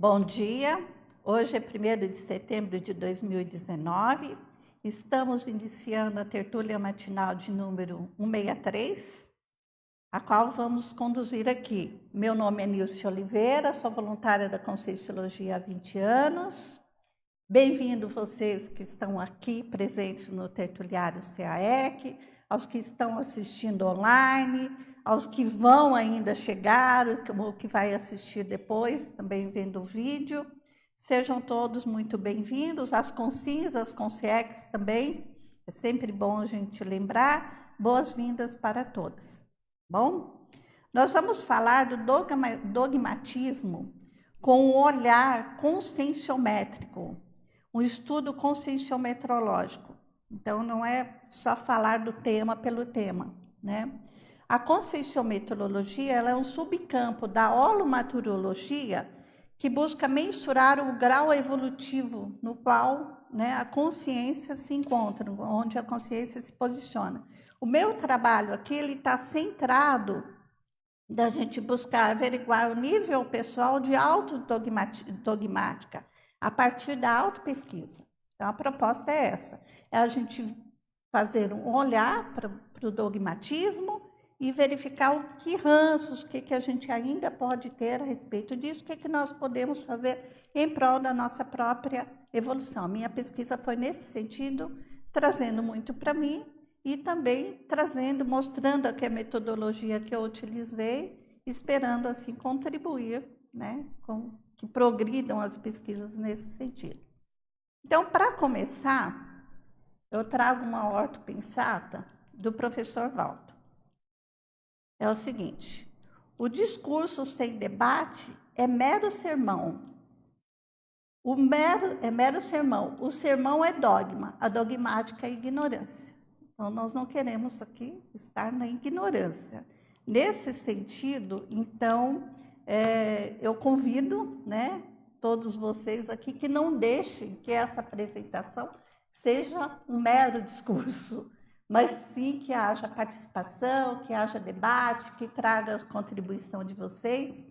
Bom dia, hoje é 1º de setembro de 2019, estamos iniciando a tertúlia matinal de número 163, a qual vamos conduzir aqui. Meu nome é Nilce Oliveira, sou voluntária da Conscienciologia há 20 anos. Bem-vindo vocês que estão aqui presentes no Tertuliário CAEC, aos que estão assistindo online, aos que vão ainda chegar, ou que vai assistir depois, também vendo o vídeo. Sejam todos muito bem-vindos, as consciências, as consciex também, é sempre bom a gente lembrar, boas-vindas para todas. Bom, nós vamos falar do dogmatismo com um olhar conscienciométrico, um estudo conscienciometrológico. Então, não é só falar do tema pelo tema, né? A conscienciometrologia ela é um subcampo da holomateriologia que busca mensurar o grau evolutivo no qual, né, a consciência se encontra, onde a consciência se posiciona. O meu trabalho aqui ele está centrado da gente buscar averiguar o nível pessoal de autodogmática a partir da autopesquisa. Então, a proposta é essa, é a gente fazer um olhar para o dogmatismo e verificar o que ranços, o que a gente ainda pode ter a respeito disso, o que nós podemos fazer em prol da nossa própria evolução. A minha pesquisa foi nesse sentido, trazendo muito para mim e também trazendo, mostrando aqui a metodologia que eu utilizei, esperando assim contribuir, né, com que progridam as pesquisas nesse sentido. Então, para começar, eu trago uma ortopensata do professor Waldo. É o seguinte: o discurso sem debate é mero sermão. É mero sermão. O sermão é dogma, a dogmática é ignorância. Então, nós não queremos aqui estar na ignorância. Nesse sentido, então, eu convido, né, todos vocês aqui que não deixem que essa apresentação seja um mero discurso, mas sim que haja participação, que haja debate, que traga a contribuição de vocês.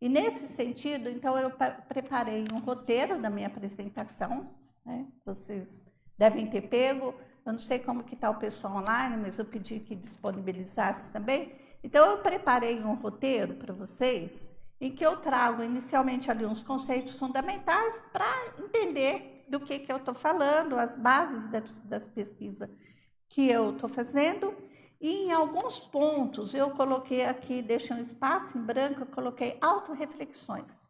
E nesse sentido, então, eu preparei um roteiro da minha apresentação, né? Vocês devem ter pego, eu não sei como que está o pessoal online, mas eu pedi que disponibilizasse também. Então, eu preparei um roteiro para vocês, em que eu trago inicialmente ali uns conceitos fundamentais para entender do que eu estou falando, as bases das pesquisas que eu estou fazendo. E em alguns pontos eu coloquei aqui, deixei um espaço em branco, eu coloquei autorreflexões.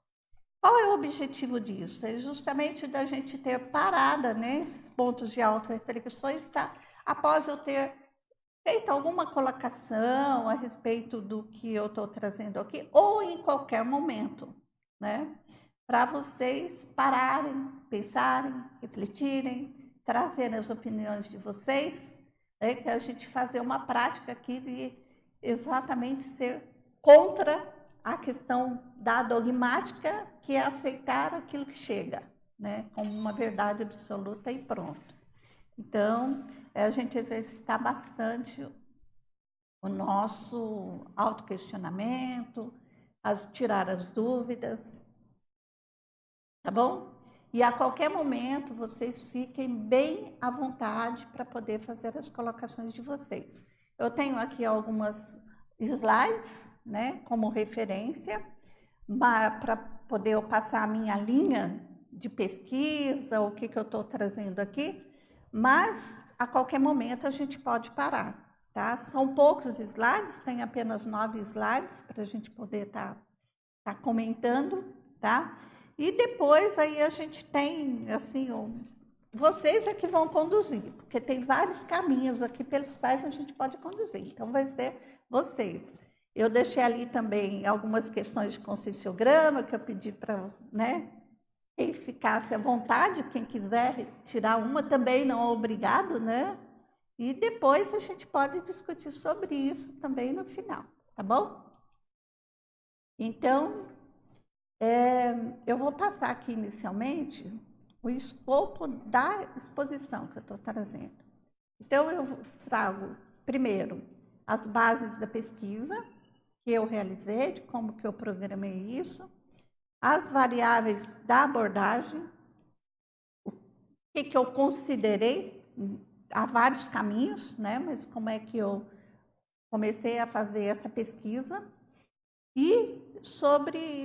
Qual é o objetivo disso? É justamente da gente ter parada nesses pontos de autorreflexões, tá? Após eu ter feito alguma colocação a respeito do que eu estou trazendo aqui, ou em qualquer momento, né? Para vocês pararem, pensarem, refletirem, trazerem as opiniões de vocês, que a gente fazer uma prática aqui de exatamente ser contra a questão da dogmática, que é aceitar aquilo que chega, né, como uma verdade absoluta e pronto. Então, a gente exercitar bastante o nosso autoquestionamento, tirar as dúvidas, tá bom? E a qualquer momento vocês fiquem bem à vontade para poder fazer as colocações de vocês. Eu tenho aqui algumas slides, né, como referência, para poder eu passar a minha linha de pesquisa, o que eu estou trazendo aqui, mas a qualquer momento a gente pode parar, tá? São poucos slides, tem apenas 9 slides para a gente poder tá comentando, tá? E depois aí a gente tem, assim, vocês é que vão conduzir, porque tem vários caminhos aqui pelos quais a gente pode conduzir. Então, vai ser vocês. Eu deixei ali também algumas questões de conscienciograma, que eu pedi para, né, quem ficasse à vontade, quem quiser tirar uma também, não é obrigado, né? E depois a gente pode discutir sobre isso também no final, tá bom? Então, eu vou passar aqui inicialmente o escopo da exposição que eu estou trazendo. Então, eu trago primeiro as bases da pesquisa que eu realizei, de como que eu programei isso. as variáveis da abordagem, o que eu considerei, há vários caminhos, né? Mas como é que eu comecei a fazer essa pesquisa, e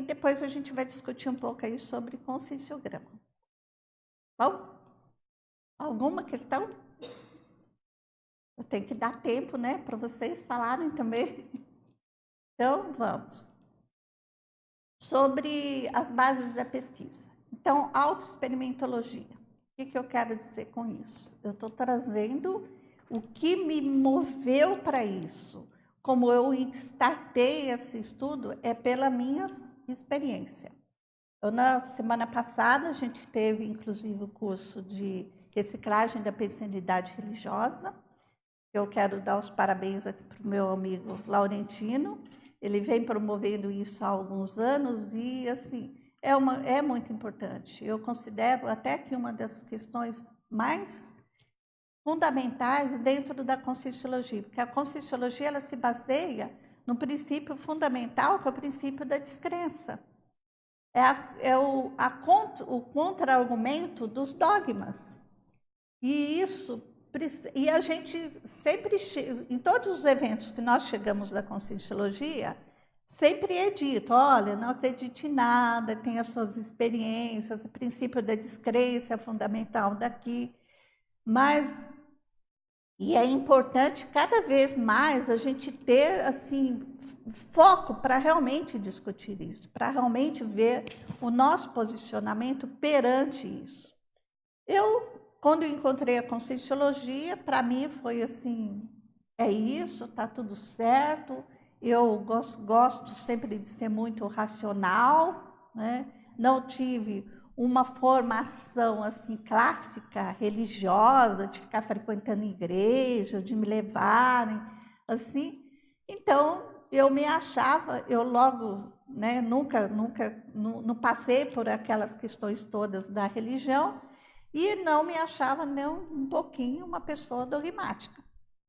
depois a gente vai discutir um pouco aí sobre conscienciograma. Bom, alguma questão? Eu tenho que dar tempo, né, para vocês falarem também. Então, vamos. Sobre as bases da pesquisa. Então, autoexperimentologia. O que eu quero dizer com isso? Eu estou trazendo o que me moveu para isso. Como eu startei esse estudo, é pela minha experiência. Na semana passada, a gente teve, inclusive, o curso de reciclagem da pensanidade religiosa. Eu quero dar os parabéns aqui para o meu amigo Laurentino. Ele vem promovendo isso há alguns anos e, assim, é muito importante. Eu considero até que uma das questões mais fundamentais dentro da conscienciologia, porque a conscienciologia ela se baseia no princípio fundamental, que é o princípio da descrença. O contra-argumento dos dogmas. E a gente sempre, em todos os eventos que nós chegamos da conscienciologia, sempre é dito, olha, não acredite em nada, tenha suas experiências, o princípio da descrença é fundamental daqui. E é importante cada vez mais a gente ter assim, foco para realmente discutir isso, para realmente ver o nosso posicionamento perante isso. Quando eu encontrei a conscienciologia, para mim foi assim, é isso, está tudo certo. Eu gosto sempre de ser muito racional, né? Não tive uma formação assim clássica, religiosa, de ficar frequentando igreja, de me levarem, assim. Então, eu me achava, eu logo, né, nunca não passei por aquelas questões todas da religião, e não me achava nem um pouquinho uma pessoa dogmática.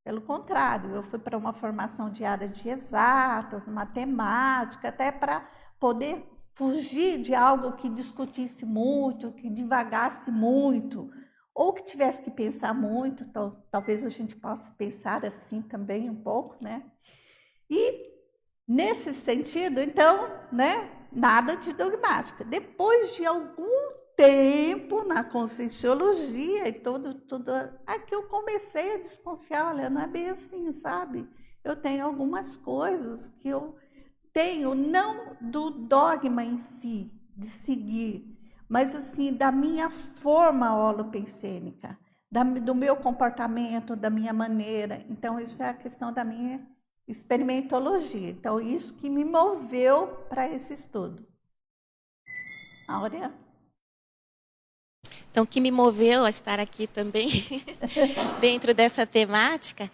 Pelo contrário, eu fui para uma formação de área de exatas, matemática, até para poder fugir de algo que discutisse muito, que divagasse muito, ou que tivesse que pensar muito. Então, talvez a gente possa pensar assim também um pouco, né? E nesse sentido, então, né, nada de dogmática. Depois de algum tempo na conscienciologia e tudo, aqui eu comecei a desconfiar, olha, não é bem assim, sabe? Eu tenho algumas coisas que eu tenho, não do dogma em si, de seguir, mas assim, da minha forma holopensênica, do meu comportamento, da minha maneira. Então, isso é a questão da minha experimentologia. Então, isso que me moveu para esse estudo. Áurea? Então, o que me moveu a estar aqui também, dentro dessa temática,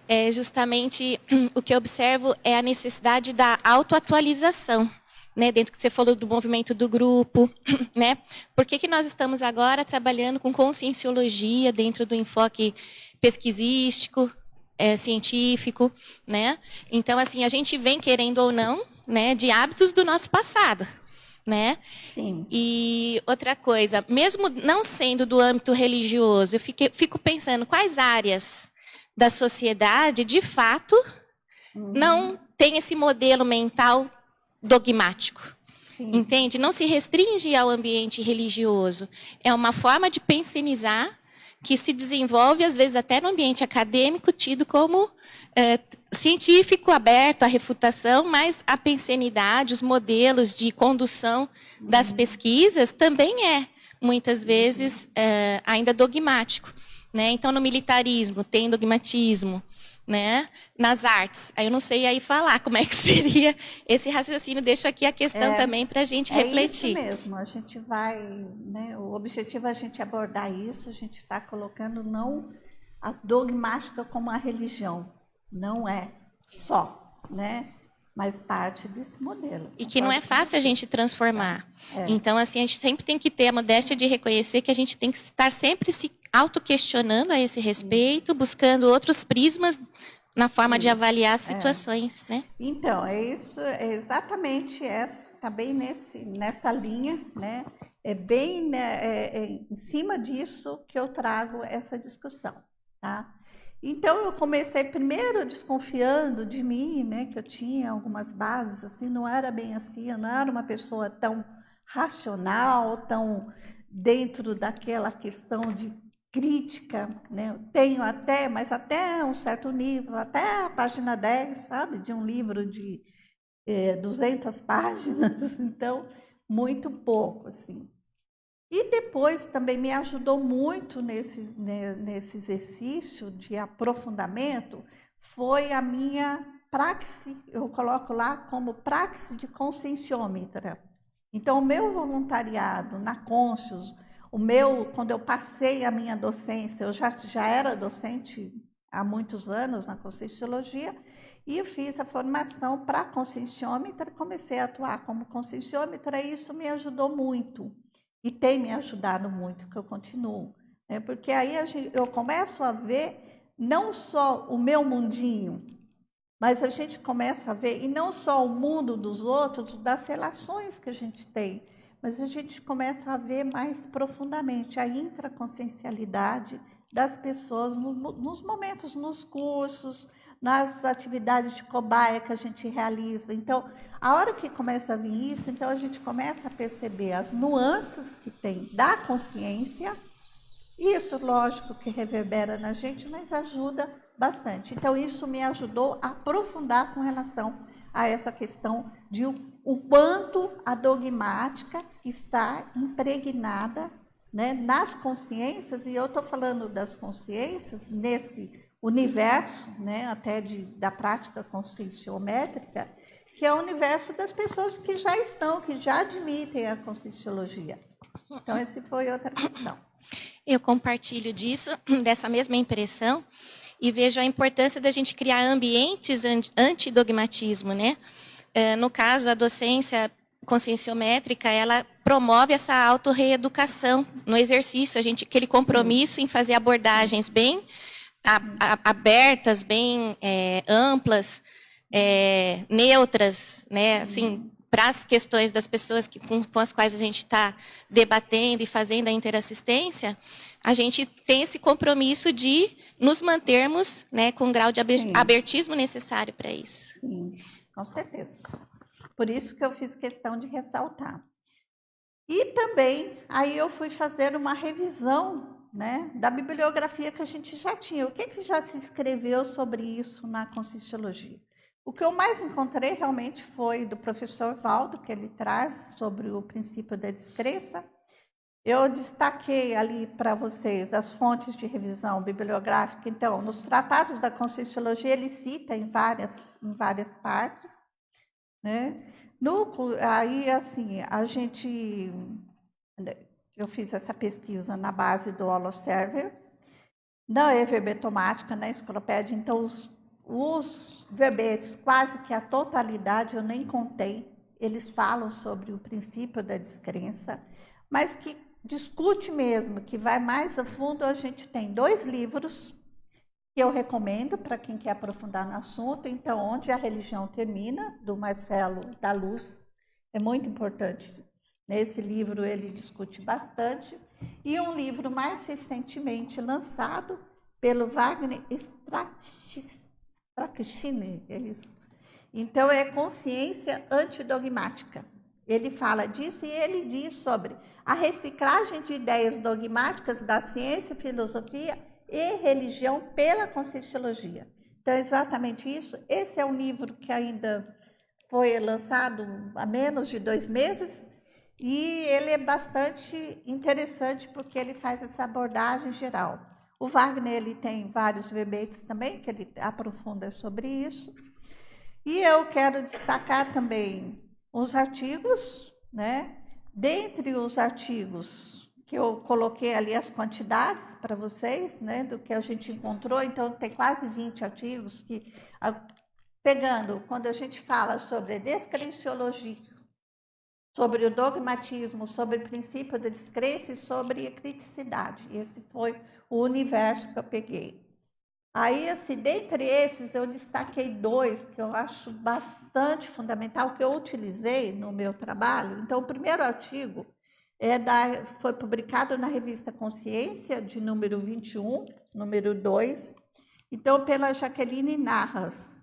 é justamente o que eu observo é a necessidade da autoatualização, né? Dentro que você falou do movimento do grupo, né? Por que nós estamos agora trabalhando com conscienciologia dentro do enfoque pesquisístico, científico, né? Então, assim, a gente vem, querendo ou não, né, de hábitos do nosso passado, né? Sim. E outra coisa, mesmo não sendo do âmbito religioso, eu fico pensando quais áreas da sociedade, de fato, não tem esse modelo mental dogmático. Sim. Entende? Não se restringe ao ambiente religioso. É uma forma de pensionizar que se desenvolve, às vezes, até no ambiente acadêmico, tido como científico, aberto à refutação, mas a pensenidade, os modelos de condução das pesquisas também muitas vezes, ainda dogmático. Né? Então, no militarismo, tem dogmatismo. Né? Nas artes, aí eu não sei aí falar como é que seria esse raciocínio. Deixo aqui a questão também para a gente refletir. É isso mesmo, a gente vai, né, o objetivo é a gente abordar isso, a gente está colocando não a dogmática como a religião, não é só, né, mas parte desse modelo. E que não é fácil a gente transformar. Então, assim, a gente sempre tem que ter a modéstia de reconhecer que a gente tem que estar sempre se autoquestionando a esse respeito, buscando outros prismas na forma de avaliar as situações, né? Então, é isso, é exatamente essa, está bem nessa linha, né? É bem em cima disso que eu trago essa discussão, tá? Então, eu comecei primeiro desconfiando de mim, né? Que eu tinha algumas bases, assim, não era bem assim, eu não era uma pessoa tão racional, tão dentro daquela questão de crítica, né? Eu tenho até, mas até um certo nível, até a página 10, sabe? De um livro de 200 páginas, então, muito pouco, assim. E depois também me ajudou muito nesse exercício de aprofundamento, foi a minha praxe, eu coloco lá como praxe de conscienciômetra. Então, o meu voluntariado na Conscius, quando eu passei a minha docência, eu já era docente há muitos anos na Conscienciologia, e eu fiz a formação para conscienciômetra, comecei a atuar como conscienciômetra, e isso me ajudou muito. E tem me ajudado muito, que eu continuo. Né? Porque aí eu começo a ver não só o meu mundinho, mas a gente começa a ver, e não só o mundo dos outros, das relações que a gente tem, mas a gente começa a ver mais profundamente a intraconsciencialidade das pessoas nos momentos, nos cursos, nas atividades de cobaia que a gente realiza. Então, a hora que começa a vir isso, então a gente começa a perceber as nuances que tem da consciência. Isso, lógico, que reverbera na gente, mas ajuda bastante. Então, isso me ajudou a aprofundar com relação a essa questão de o quanto a dogmática está impregnada, né, nas consciências, e eu estou falando das consciências nesse universo, né, até da prática conscienciométrica, que é o universo das pessoas que já admitem a conscienciologia. Então, essa foi outra questão. Eu compartilho disso, dessa mesma impressão, e vejo a importância da gente criar ambientes antidogmatismo, né? No caso, a docência conscienciométrica, ela promove essa autorreeducação no exercício, aquele compromisso em fazer abordagens bem abertas, bem amplas, neutras, né? Assim, para as questões das pessoas com as quais a gente está debatendo e fazendo a interassistência, a gente tem esse compromisso de nos mantermos, né, com o grau de abertismo necessário para isso. Sim, com certeza. Por isso que eu fiz questão de ressaltar. E também, aí eu fui fazer uma revisão, né, da bibliografia que a gente já tinha. O que já se escreveu sobre isso na Conscienciologia? O que eu mais encontrei realmente foi do professor Valdo, que ele traz sobre o princípio da descrença. Eu destaquei ali para vocês as fontes de revisão bibliográfica. Então, nos tratados da Conscienciologia, ele cita em várias partes, né? Aí, assim, eu fiz essa pesquisa na base do Holoserver, na Everbetomática, na enciclopédia, então os verbetes, quase que a totalidade, eu nem contei, eles falam sobre o princípio da descrença, mas que discute mesmo, que vai mais a fundo. A gente tem 2 livros que eu recomendo para quem quer aprofundar no assunto. Então, Onde a Religião Termina, do Marcelo da Luz, é muito importante. Nesse livro ele discute bastante. E um livro mais recentemente lançado pelo Wagner Strachini. Então, é Consciência Antidogmática. Ele fala disso e ele diz sobre a reciclagem de ideias dogmáticas da ciência, filosofia e religião pela Conscienciologia. Então, é exatamente isso. Esse é um livro que ainda foi lançado há menos de 2 meses e ele é bastante interessante porque ele faz essa abordagem geral. O Wagner ele tem vários verbetes também, que ele aprofunda sobre isso. E eu quero destacar também os artigos, né? Dentre os artigos que eu coloquei ali as quantidades para vocês, né, do que a gente encontrou, então tem quase 20 artigos que, pegando, quando a gente fala sobre descrenciologia, sobre o dogmatismo, sobre o princípio da descrença e sobre a criticidade. Esse foi o universo que eu peguei. Aí, assim, dentre esses, eu destaquei 2 que eu acho bastante fundamental, que eu utilizei no meu trabalho. Então, o primeiro artigo foi publicado na revista Consciência, de número 21, número 2, então, pela Jaqueline Narras.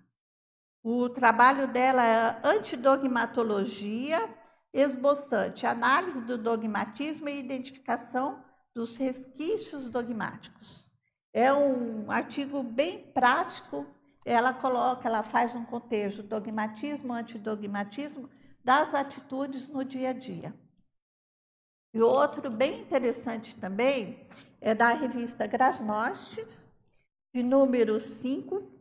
O trabalho dela é Antidogmatologia Esboçante, Análise do Dogmatismo e Identificação dos Resquícios Dogmáticos. É um artigo bem prático, ela faz um cotejo dogmatismo, antidogmatismo, das atitudes no dia a dia. E outro bem interessante também é da revista Glasnost, de número 5,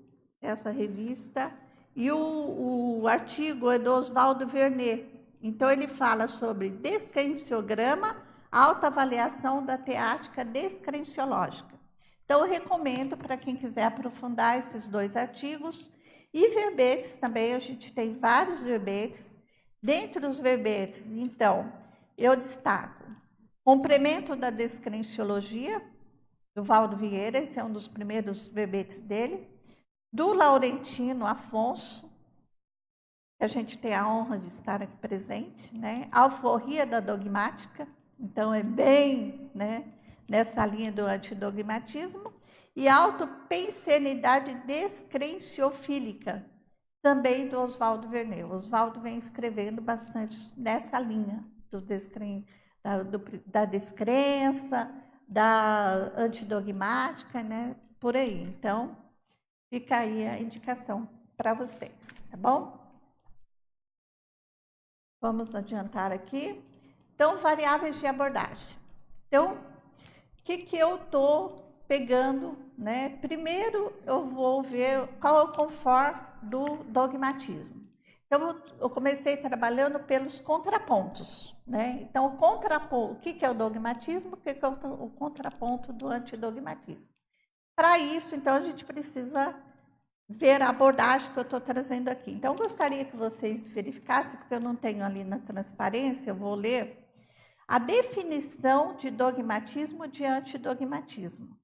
essa revista, e o artigo é do Oswaldo Vernet. Então, ele fala sobre descrenciograma, autoavaliação da teática descrenciológica. Então, eu recomendo para quem quiser aprofundar esses 2 artigos. E verbetes também, a gente tem vários verbetes. Dentre os verbetes, então, eu destaco Complemento da Descrenciologia, do Valdo Vieira, esse é um dos primeiros verbetes dele, do Laurentino Afonso, que a gente tem a honra de estar aqui presente, né? Alforria da Dogmática, então é bem, né, nessa linha do antidogmatismo, e Autopensenidade Descrenciofílica, também do Oswaldo Vernet. O Oswaldo vem escrevendo bastante nessa linha da descrença, da antidogmática, né? Por aí. Então, fica aí a indicação para vocês, tá bom? Vamos adiantar aqui. Então, variáveis de abordagem. Então, o que eu estou pegando, né? Primeiro, eu vou ver qual é o confort do dogmatismo. Então, eu comecei trabalhando pelos contrapontos, né? Então, o contraponto, o que é o dogmatismo, o que é o contraponto do antidogmatismo. Para isso, então, a gente precisa ver a abordagem que eu estou trazendo aqui. Então, eu gostaria que vocês verificassem, porque eu não tenho ali na transparência, eu vou ler a definição de dogmatismo de antidogmatismo.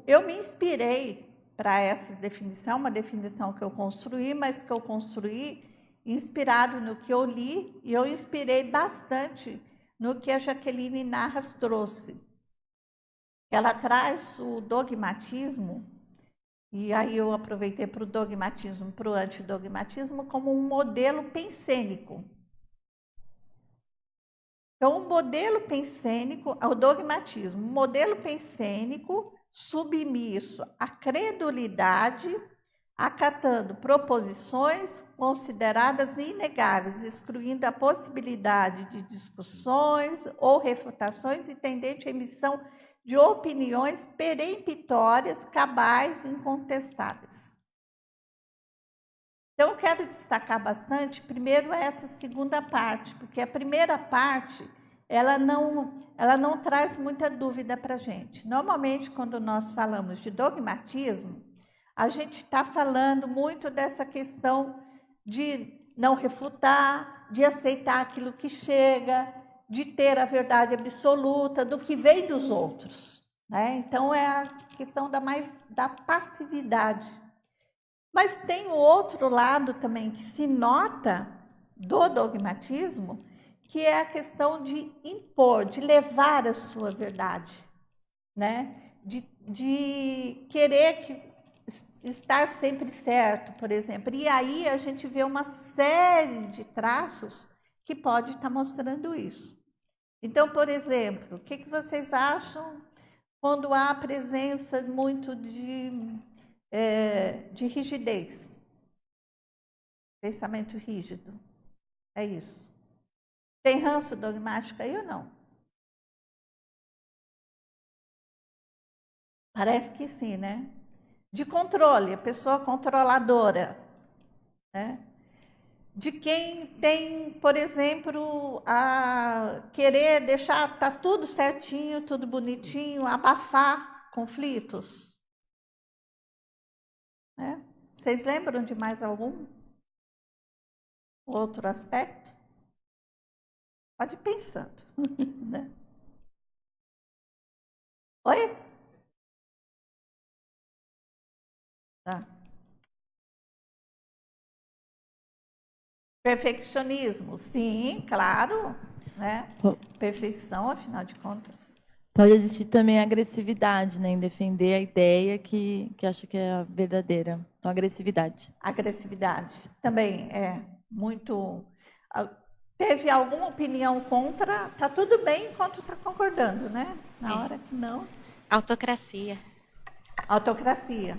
Eu me inspirei para essa definição, uma definição que eu construí, mas que eu construí inspirado no que eu li, e eu inspirei bastante no que a Jaqueline Narras trouxe. Ela traz o dogmatismo, e aí eu aproveitei para o dogmatismo, para o antidogmatismo, como um modelo pensênico. Então, o modelo pensênico, o dogmatismo, um modelo pensênico submisso à credulidade, acatando proposições consideradas inegáveis, excluindo a possibilidade de discussões ou refutações e tendente à emissão de opiniões peremptórias, cabais e incontestáveis. Então, eu quero destacar bastante, primeiro, essa segunda parte, porque a primeira parte, ela não traz muita dúvida para a gente. Normalmente, quando nós falamos de dogmatismo, a gente está falando muito dessa questão de não refutar, de aceitar aquilo que chega, de ter a verdade absoluta do que vem dos outros, né? Então, é a questão da passividade. Mas tem o outro lado também que se nota do dogmatismo, que é a questão de impor, de levar a sua verdade, né? De querer estar sempre certo, por exemplo. E aí a gente vê uma série de traços que pode estar mostrando isso. Então, por exemplo, o que vocês acham quando há a presença muito de rigidez, pensamento rígido? É isso. Tem ranço dogmático aí ou não? Parece que sim, né? De controle, a pessoa controladora, né? De quem tem, por exemplo, a querer deixar tá tudo certinho, tudo bonitinho, abafar conflitos, né? Vocês lembram de mais algum outro aspecto? Pode ir pensando, né? Oi? Tá. Perfeccionismo, sim, claro, né? Perfeição, afinal de contas. Pode existir também agressividade, né, em defender a ideia que acha que é a verdadeira. Então, agressividade. Agressividade também é muito. Teve alguma opinião contra? Tá tudo bem enquanto está concordando, né? Na hora que não. Autocracia. Autocracia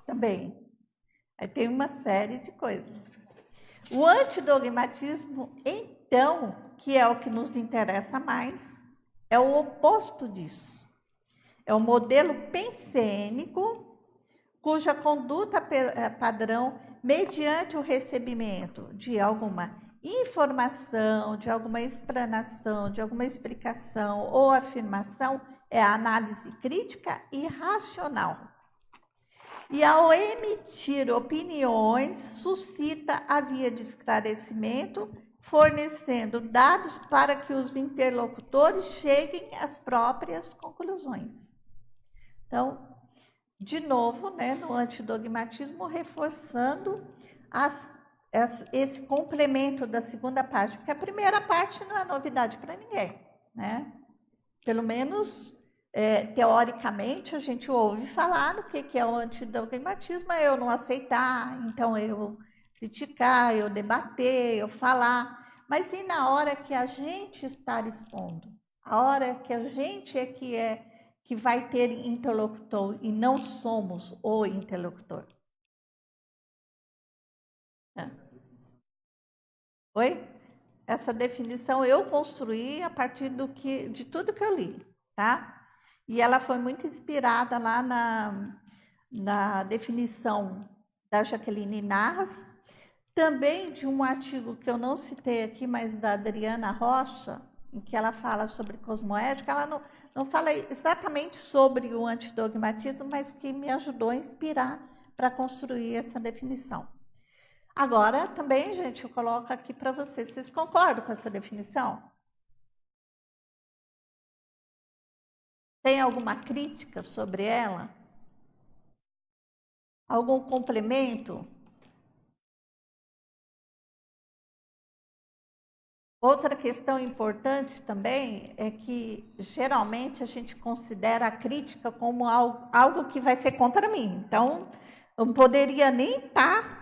também. Aí tem uma série de coisas. O antidogmatismo, então, que é o que nos interessa mais, é o oposto disso. É o modelo pensênico, cuja conduta padrão, mediante o recebimento de alguma informação, de alguma explanação, de alguma explicação ou afirmação, é a análise crítica e racional. E ao emitir opiniões, suscita a via de esclarecimento, fornecendo dados para que os interlocutores cheguem às próprias conclusões. Então, de novo, né, no antidogmatismo, reforçando esse complemento da segunda parte, porque a primeira parte não é novidade para ninguém, né? Pelo menos, teoricamente, a gente ouve falar do que é o antidogmatismo, é eu não aceitar, então eu criticar, eu debater, eu falar. Mas e na hora que a gente está expondo? A hora que a gente que vai ter interlocutor e não somos o interlocutor? Oi? Essa definição eu construí a partir de tudo que eu li, tá? E ela foi muito inspirada lá na definição da Jaqueline Narras, também de um artigo que eu não citei aqui, mas da Adriana Rocha, em que ela fala sobre cosmoética. Ela não fala exatamente sobre o antidogmatismo, mas que me ajudou a inspirar para construir essa definição. Agora, também, gente, eu coloco aqui para vocês. Vocês concordam com essa definição? Tem alguma crítica sobre ela? Algum complemento? Outra questão importante também é que, geralmente, a gente considera a crítica como algo que vai ser contra mim. Então, eu não poderia nem estar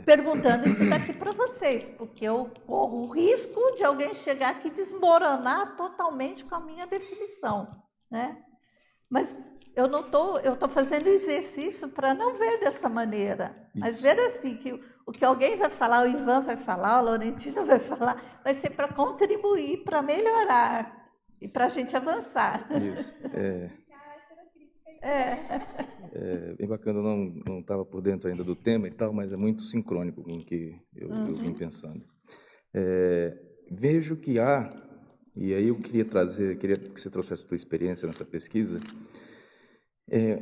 perguntando isso daqui para vocês, porque eu corro o risco de alguém chegar aqui e desmoronar totalmente com a minha definição, né? Mas eu estou fazendo exercício para não ver dessa maneira, mas ver assim, que o que alguém vai falar, o Ivan vai falar, o Laurentino vai falar, vai ser para contribuir, para melhorar e para a gente avançar. Isso. É bem bacana, eu não estava por dentro ainda do tema e tal, mas é muito sincrônico com o que eu vim pensando. Vejo que há, e aí eu queria que você trouxesse a tua experiência nessa pesquisa,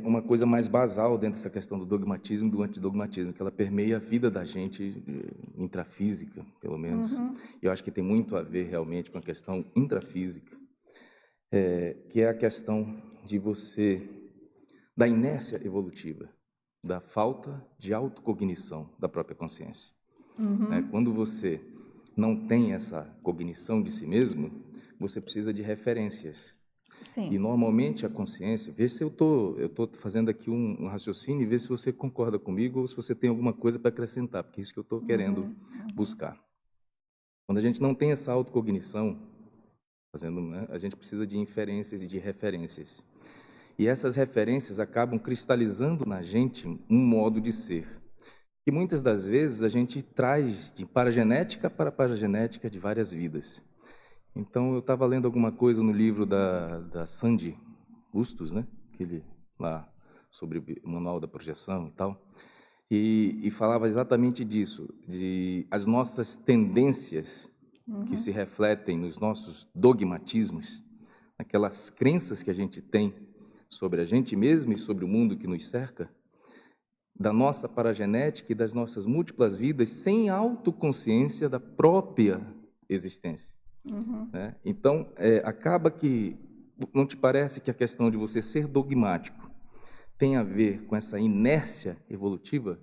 uma coisa mais basal dentro dessa questão do dogmatismo e do antidogmatismo, que ela permeia a vida da gente, intrafísica, pelo menos. E eu acho que tem muito a ver realmente com a questão intrafísica, que é a questão da inércia evolutiva, da falta de autocognição da própria consciência. Quando você não tem essa cognição de si mesmo, você precisa de referências. Sim. E normalmente a consciência, veja se eu tô fazendo aqui um raciocínio e ver se você concorda comigo ou se você tem alguma coisa para acrescentar, porque é isso que eu estou querendo buscar. Quando a gente não tem essa autocognição, a gente precisa de inferências e de referências. E essas referências acabam cristalizando na gente um modo de ser. E muitas das vezes a gente traz de paragenética para paragenética de várias vidas. Então, eu estava lendo alguma coisa no livro da Sandy Bustos, né? Aquele lá sobre o manual da projeção e tal, e falava exatamente disso, de as nossas tendências que se refletem nos nossos dogmatismos, aquelas crenças que a gente tem sobre a gente mesmo e sobre o mundo que nos cerca, da nossa paragenética e das nossas múltiplas vidas, sem autoconsciência da própria existência. Né? Então, acaba que, não te parece que a questão de você ser dogmático tem a ver com essa inércia evolutiva,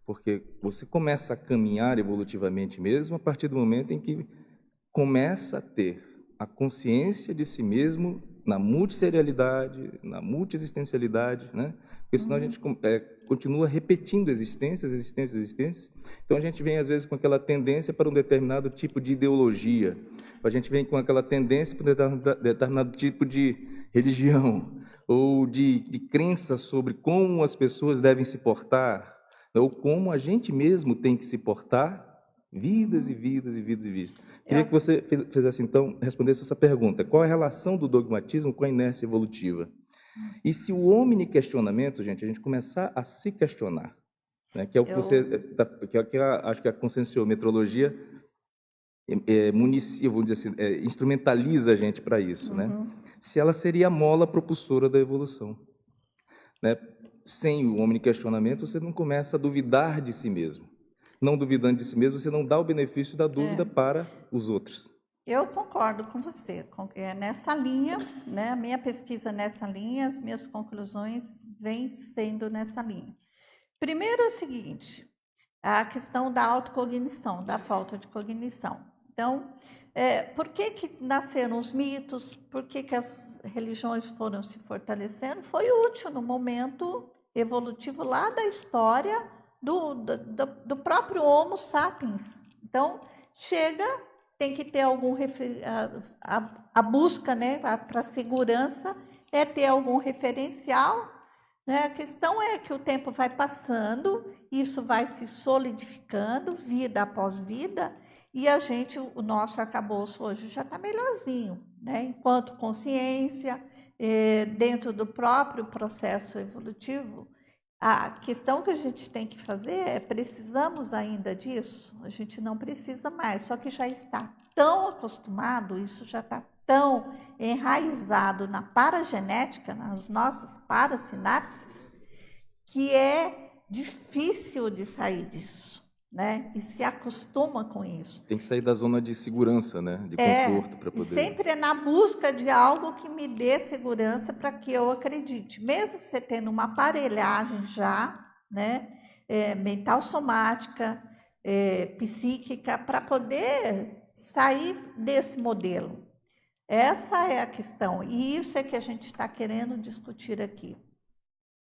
porque você começa a caminhar evolutivamente mesmo a partir do momento em que começa a ter a consciência de si mesmo na multisserialidade, na multiexistencialidade, né? Porque senão a gente continua repetindo existências. Então a gente vem às vezes com aquela tendência para um determinado tipo de ideologia, a gente vem com aquela tendência para um determinado tipo de religião, ou de crença sobre como as pessoas devem se portar, ou como a gente mesmo tem que se portar, vidas e vidas e vidas e vidas. Queria que você fizesse, então, respondesse essa pergunta. Qual é a relação do dogmatismo com a inércia evolutiva? E se o omni-questionamento, gente, a gente começar a se questionar, né, que é o que acho que a conscienciometrologia vamos dizer assim, instrumentaliza a gente para isso, né? Se ela seria a mola propulsora da evolução, né? Sem o omni-questionamento, você não começa a duvidar de si mesmo. Não duvidando de si mesmo, você não dá o benefício da dúvida para os outros. Eu concordo com você. Nessa linha, né, a minha pesquisa nessa linha, as minhas conclusões vêm sendo nessa linha. Primeiro é o seguinte, a questão da autocognição, da falta de cognição. Então, por que nasceram os mitos? Por que as religiões foram se fortalecendo? Foi útil no momento evolutivo lá da história do próprio Homo sapiens. Então, tem que ter algum a busca, né, para a segurança é ter algum referencial, né? A questão é que o tempo vai passando, isso vai se solidificando, vida após vida, e o nosso arcabouço hoje já está melhorzinho, né? Enquanto consciência, dentro do próprio processo evolutivo. A questão que a gente tem que fazer precisamos ainda disso? A gente não precisa mais, só que já está tão acostumado, isso já está tão enraizado na paragenética, nas nossas parasinapses, que é difícil de sair disso, né? E se acostuma com isso. Tem que sair da zona de segurança, né? De conforto para poder... E sempre é na busca de algo que me dê segurança para que eu acredite. Mesmo você tendo uma aparelhagem já, né? Mental somática, psíquica, para poder sair desse modelo. Essa é a questão. E isso é que a gente está querendo discutir aqui.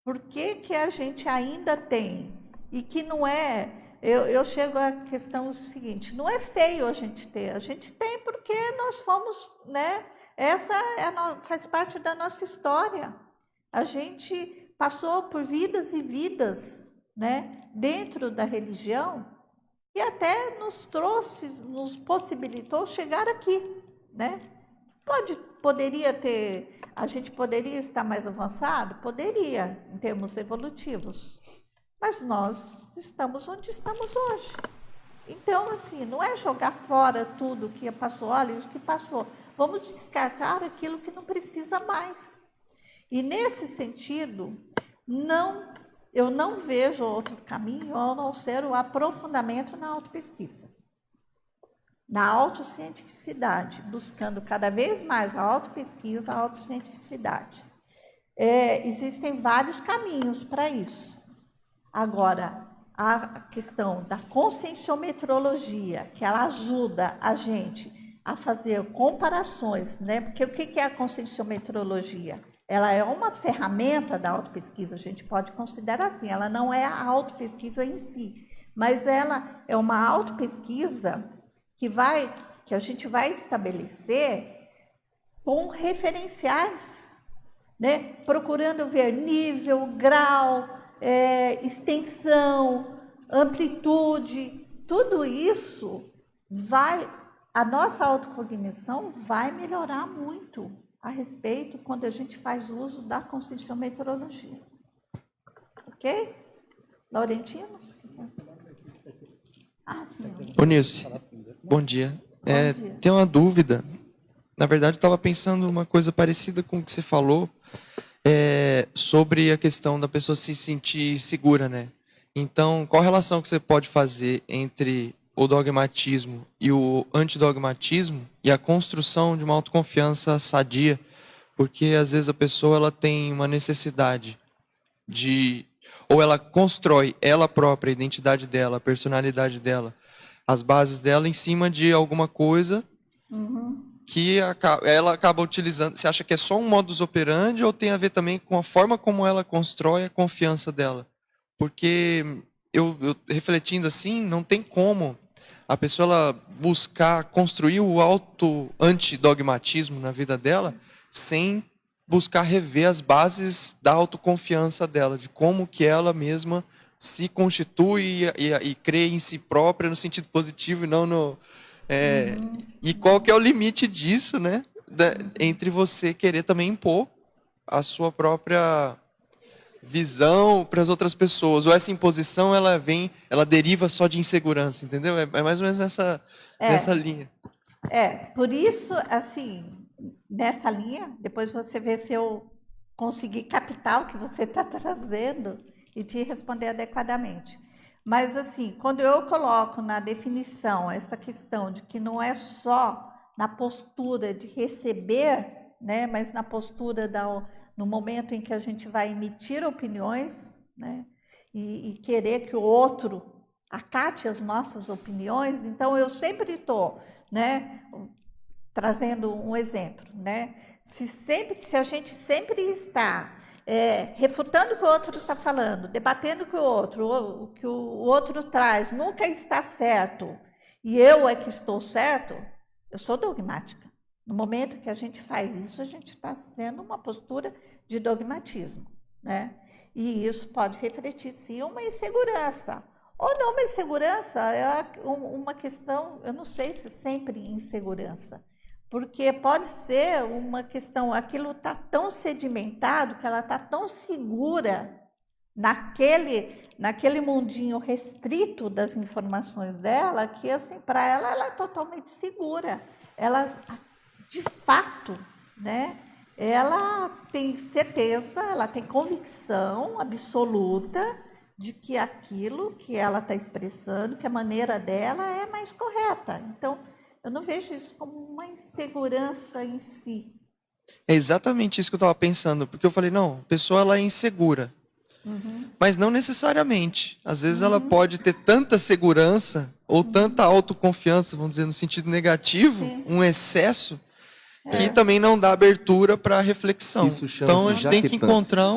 Por que a gente ainda tem? E que não é... Eu chego à questão seguinte, não é feio a gente tem porque nós fomos, né? Essa faz parte da nossa história. A gente passou por vidas e vidas, né? Dentro da religião e até nos possibilitou chegar aqui, né? A gente poderia estar mais avançado? Poderia, em termos evolutivos. Mas nós estamos onde estamos hoje. Então, assim, não é jogar fora tudo que passou, olha, isso que passou. Vamos descartar aquilo que não precisa mais. E, nesse sentido, eu não vejo outro caminho a não ser o aprofundamento na autopesquisa, na autocientificidade, buscando cada vez mais a autopesquisa, a autocientificidade. Existem vários caminhos para isso. Agora, a questão da conscienciometrologia, que ela ajuda a gente a fazer comparações, né? Porque o que é a conscienciometrologia? Ela é uma ferramenta da autopesquisa, a gente pode considerar assim, ela não é a autopesquisa em si, mas ela é uma autopesquisa que a gente vai estabelecer com referenciais, né? Procurando ver nível, grau, extensão, amplitude, tudo isso a nossa autocognição vai melhorar muito a respeito quando a gente faz uso da conscienciometrologia. Ok? Laurentino? Sim. Ô, Nilce, bom dia. Tem uma dúvida. Na verdade, eu estava pensando uma coisa parecida com o que você falou, sobre a questão da pessoa se sentir segura, né? Então, qual a relação que você pode fazer entre o dogmatismo e o antidogmatismo e a construção de uma autoconfiança sadia? Porque, às vezes, a pessoa ela tem uma necessidade ou ela constrói ela própria, a identidade dela, a personalidade dela, as bases dela em cima de alguma coisa que ela acaba utilizando. Você acha que é só um modus operandi ou tem a ver também com a forma como ela constrói a confiança dela? Porque eu refletindo assim, não tem como a pessoa ela buscar construir o antidogmatismo na vida dela sem buscar rever as bases da autoconfiança dela, de como que ela mesma se constitui e crê em si própria no sentido positivo e não no... E qual que é o limite disso, né? Entre você querer também impor a sua própria visão para as outras pessoas. Ou essa imposição, ela deriva só de insegurança, entendeu? É mais ou menos nessa linha. Por isso, assim, nessa linha, depois você vê se eu conseguir captar o que você está trazendo e te responder adequadamente. Mas, assim, quando eu coloco na definição essa questão de que não é só na postura de receber, né, mas na postura no momento em que a gente vai emitir opiniões, né, e querer que o outro acate as nossas opiniões, então eu sempre estou, né, trazendo um exemplo, né? Se a gente sempre está refutando o que o outro está falando, debatendo o que o outro traz, nunca está certo, e eu é que estou certo, eu sou dogmática. No momento que a gente faz isso, a gente está tendo uma postura de dogmatismo, né? E isso pode refletir, sim, uma insegurança. Ou não uma insegurança, é uma questão, eu não sei se é sempre insegurança, porque pode ser uma questão, aquilo está tão sedimentado, que ela está tão segura naquele mundinho restrito das informações dela, que assim, para ela é totalmente segura. Ela, de fato, né, ela tem certeza, ela tem convicção absoluta de que aquilo que ela está expressando, que a maneira dela é mais correta. Então, eu não vejo isso como uma insegurança em si. É exatamente isso que eu estava pensando, porque eu falei, não, a pessoa ela é insegura. Mas não necessariamente. Às vezes ela pode ter tanta segurança ou tanta autoconfiança, vamos dizer, no sentido negativo, um excesso, que também não dá abertura para a reflexão. Então a gente tem que encontrar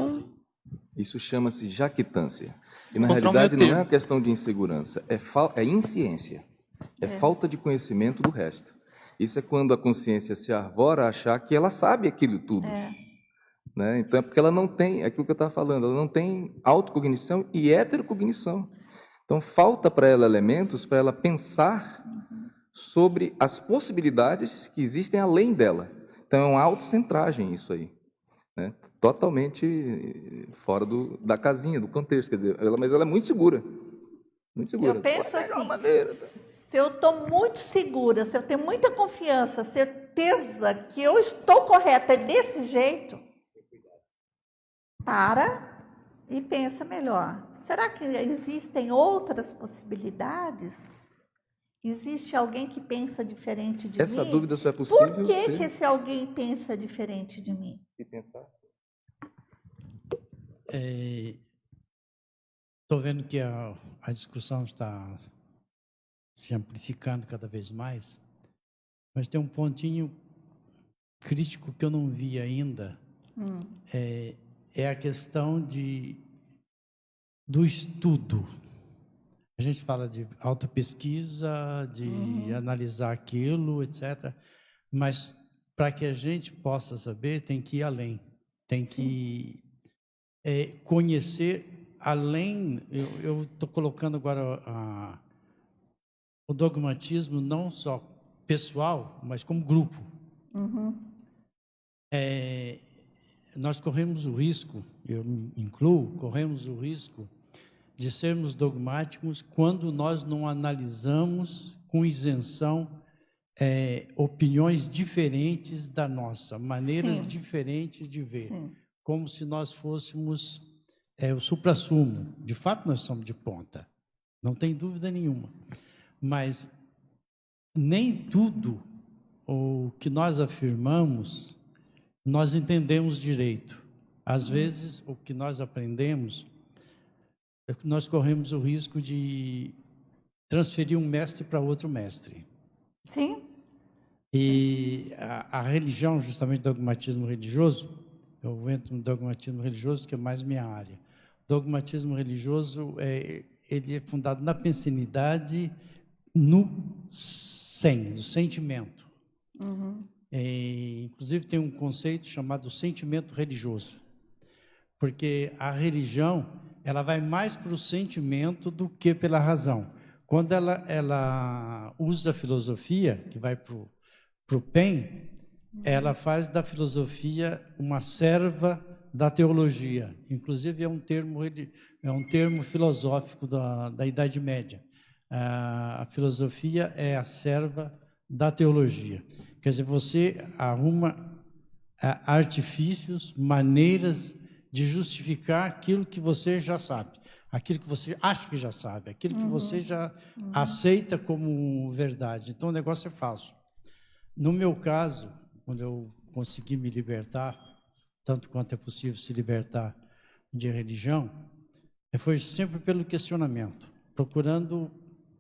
Isso chama-se jactância. E na realidade não é uma questão de insegurança, é insciência. É falta de conhecimento do resto. Isso é quando a consciência se arvora a achar que ela sabe aquilo tudo. Né? Então é porque ela não tem, é aquilo que eu estava falando, ela não tem autocognição e heterocognição. Então falta para ela elementos para ela pensar sobre as possibilidades que existem além dela. Então é uma autocentragem isso aí. Né? Totalmente fora da casinha, do contexto. Quer dizer, mas ela é muito segura. Muito segura. Eu penso assim, se eu estou muito segura, se eu tenho muita confiança, certeza que eu estou correta desse jeito, para e pensa melhor. Será que existem outras possibilidades? Existe alguém que pensa diferente de mim? Essa dúvida só é possível. Por que esse alguém pensa diferente de mim? Se pensasse. Estou vendo que a discussão está se amplificando cada vez mais, mas tem um pontinho crítico que eu não vi ainda. É a questão do estudo. A gente fala de autopesquisa, de analisar aquilo, etc. Mas, para que a gente possa saber, tem que ir além. Tem que conhecer além... Eu estou colocando agora o dogmatismo não só pessoal, mas como grupo. Nós corremos o risco, eu me incluo, corremos o risco de sermos dogmáticos quando nós não analisamos com isenção opiniões diferentes da nossa, maneiras diferentes de ver, como se nós fôssemos o suprassumo. De fato, nós somos de ponta, não tem dúvida nenhuma, mas nem tudo o que nós afirmamos nós entendemos direito. Às vezes, o que nós aprendemos, nós corremos o risco de transferir um mestre para outro mestre. Sim. E a religião, justamente o dogmatismo religioso, eu entro no dogmatismo religioso, que é mais minha área. O dogmatismo religioso, ele é fundado na pensenidade, no sentimento. Inclusive, tem um conceito chamado sentimento religioso, porque a religião, ela vai mais para o sentimento do que pela razão. Quando ela usa a filosofia, que vai para o PEN, ela faz da filosofia uma serva da teologia. Inclusive, é um termo filosófico da Idade Média. A filosofia é a serva da teologia. Quer dizer, você arruma artifícios, maneiras de justificar aquilo que você já sabe, aquilo que você acha que já sabe, aquilo que você já aceita como verdade. Então, o negócio é falso. No meu caso, quando eu consegui me libertar, tanto quanto é possível se libertar de religião, foi sempre pelo questionamento, procurando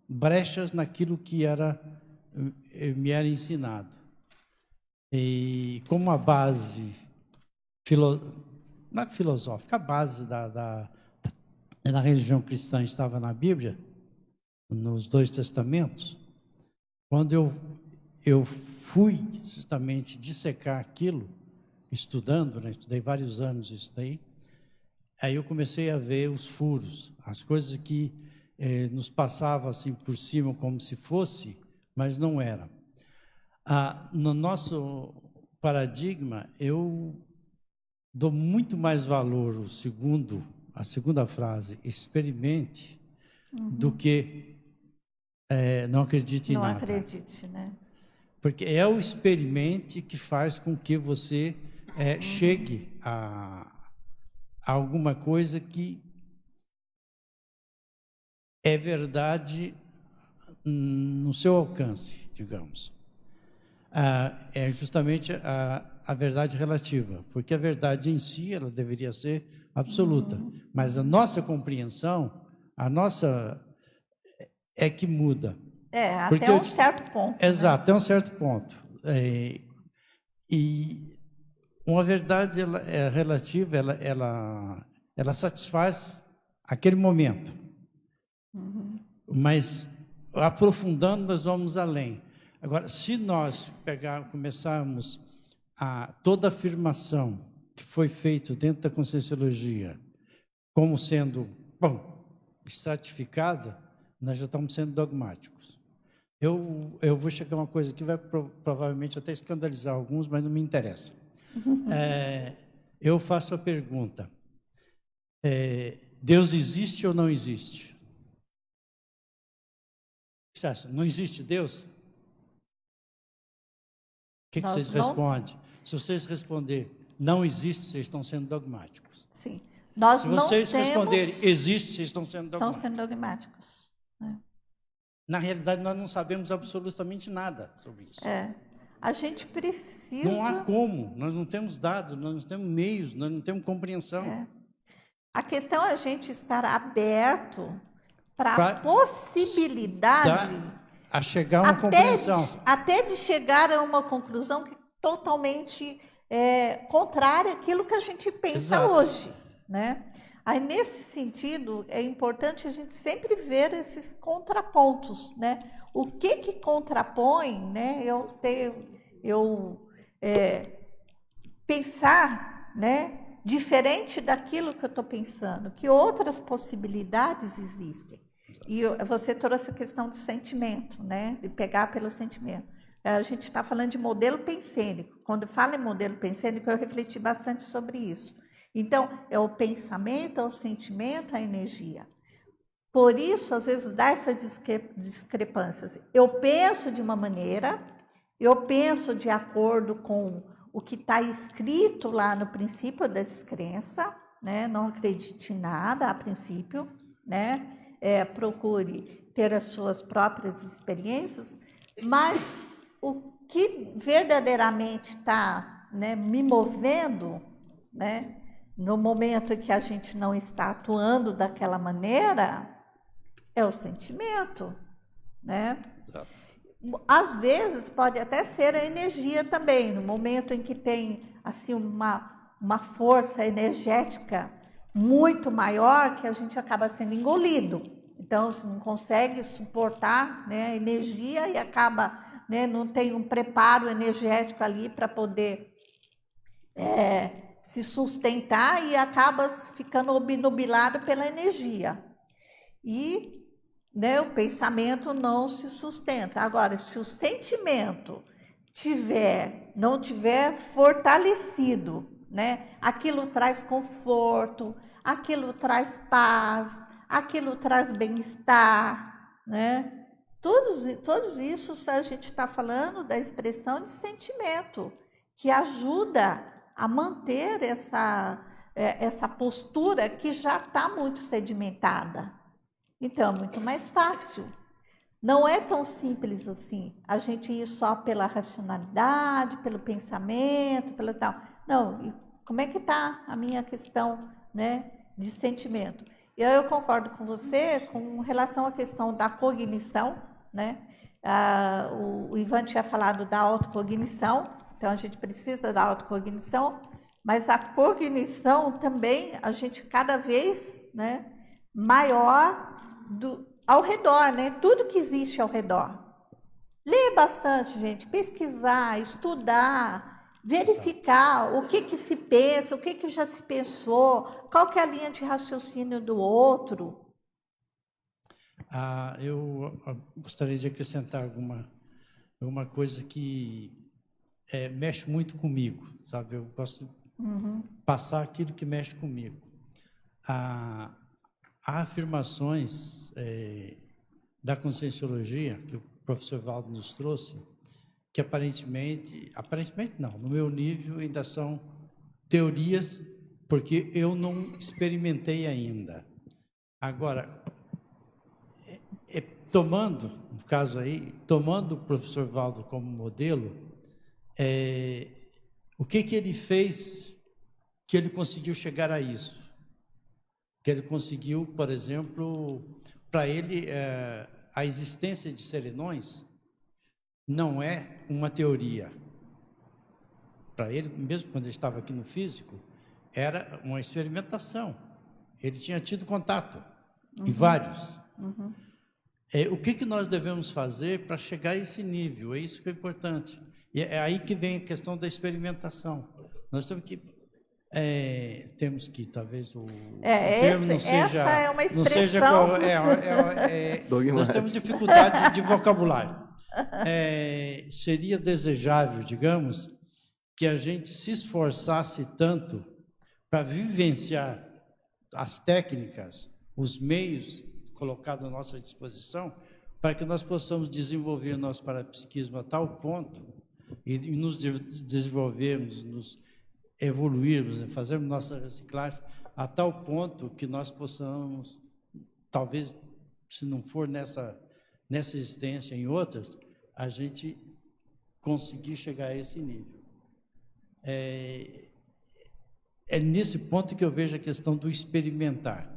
brechas naquilo que me era ensinado. E como a base não filosófica, a base da religião cristã estava na Bíblia, nos 2 testamentos, quando eu fui justamente dissecar aquilo, estudando, né? Estudei vários anos isso daí, aí eu comecei a ver os furos, as coisas que nos passavam assim por cima como se fosse, mas não era. No nosso paradigma, eu dou muito mais valor a segunda frase, experimente, do que não acredite em nada. Não acredite, né? Porque é o experimente que faz com que você chegue a alguma coisa que é verdade no seu alcance, digamos. É justamente a verdade relativa, porque a verdade em si, ela deveria ser absoluta, mas a nossa compreensão, é que muda. Até um certo ponto. Exato, até um certo ponto. E uma verdade relativa, ela satisfaz aquele momento. Mas, aprofundando, nós vamos além. Agora, se nós começarmos toda afirmação que foi feita dentro da Conscienciologia como sendo, estratificada, nós já estamos sendo dogmáticos. Eu vou chegar a uma coisa que vai provavelmente até escandalizar alguns, mas não me interessa. Eu faço a pergunta, Deus existe ou não existe? O que você acha? Não existe Deus? O que vocês respondem? Se vocês responderem, não existe, vocês estão sendo dogmáticos. Sim. Se vocês responderem, existe, vocês estão sendo dogmáticos. Estão sendo dogmáticos. Na realidade, nós não sabemos absolutamente nada sobre isso. A gente precisa... Não há como, nós não temos dados, nós não temos meios, nós não temos compreensão. A questão é a gente estar aberto para a possibilidade... A chegar a uma compreensão. Até de chegar a uma conclusão que é totalmente contrária àquilo que a gente pensa hoje, né? Aí, nesse sentido, é importante a gente sempre ver esses contrapontos, né? O que contrapõe, né? Eu pensar, né? Diferente daquilo que eu estou pensando, que outras possibilidades existem. E você trouxe a questão do sentimento, né? De pegar pelo sentimento. A gente está falando de modelo pensênico. Quando eu falo em modelo pensênico, eu refleti bastante sobre isso. Então, é o pensamento, é o sentimento, a energia. Por isso, às vezes, dá essa discrepância. Eu penso de uma maneira, eu penso de acordo com o que está escrito lá no princípio da descrença, né? Não acredite em nada a princípio, né? Procure ter as suas próprias experiências, mas o que verdadeiramente está, né, me movendo, né, no momento em que a gente não está atuando daquela maneira, é o sentimento, né? Exato. Às vezes pode até ser a energia também, no momento em que tem assim uma força energética muito maior, que a gente acaba sendo engolido. Então, você não consegue suportar, né, a energia e acaba, né, não tem um preparo energético ali para poder se sustentar e acaba ficando obnubilado pela energia. E, né, o pensamento não se sustenta. Agora, se o sentimento não tiver fortalecido, né, aquilo traz conforto, aquilo traz paz, aquilo traz bem-estar, né? Todos isso a gente está falando da expressão de sentimento, que ajuda a manter essa postura que já está muito sedimentada. Então, é muito mais fácil. Não é tão simples assim, a gente ir só pela racionalidade, pelo pensamento, pelo tal. Não, como é que está a minha questão, né, de sentimento? Eu concordo com você com relação à questão da cognição, né? O Ivan tinha falado da autocognição, então a gente precisa da autocognição, mas a cognição também, a gente cada vez, né, maior ao redor, né? Tudo que existe ao redor. Ler bastante, gente, pesquisar, estudar, verificar o que se pensa, o que já se pensou, qual que é a linha de raciocínio do outro. Eu gostaria de acrescentar alguma coisa que mexe muito comigo, sabe? Eu gosto de passar aquilo que mexe comigo. Há afirmações da Conscienciologia, que o professor Valdo nos trouxe, que aparentemente não, no meu nível ainda são teorias, porque eu não experimentei ainda. Agora, tomando o professor Valdo como modelo, o que ele fez que ele conseguiu chegar a isso? Que ele conseguiu, por exemplo, para ele, a existência de serenões não é uma teoria. Para ele, mesmo quando ele estava aqui no físico, era uma experimentação. Ele tinha tido contato, e vários. O que nós devemos fazer para chegar a esse nível? É isso que é importante. E é aí que vem a questão da experimentação. Nós temos que talvez o termo não seja... Essa é uma expressão... nós temos dificuldade de vocabulário. Seria desejável, digamos, que a gente se esforçasse tanto para vivenciar as técnicas, os meios colocados à nossa disposição, para que nós possamos desenvolver nosso parapsiquismo a tal ponto e nos desenvolvermos, nos evoluirmos, fazermos nossa reciclagem a tal ponto que nós possamos, talvez, se não for nessa existência, em outras, a gente conseguir chegar a esse nível. É nesse ponto que eu vejo a questão do experimentar.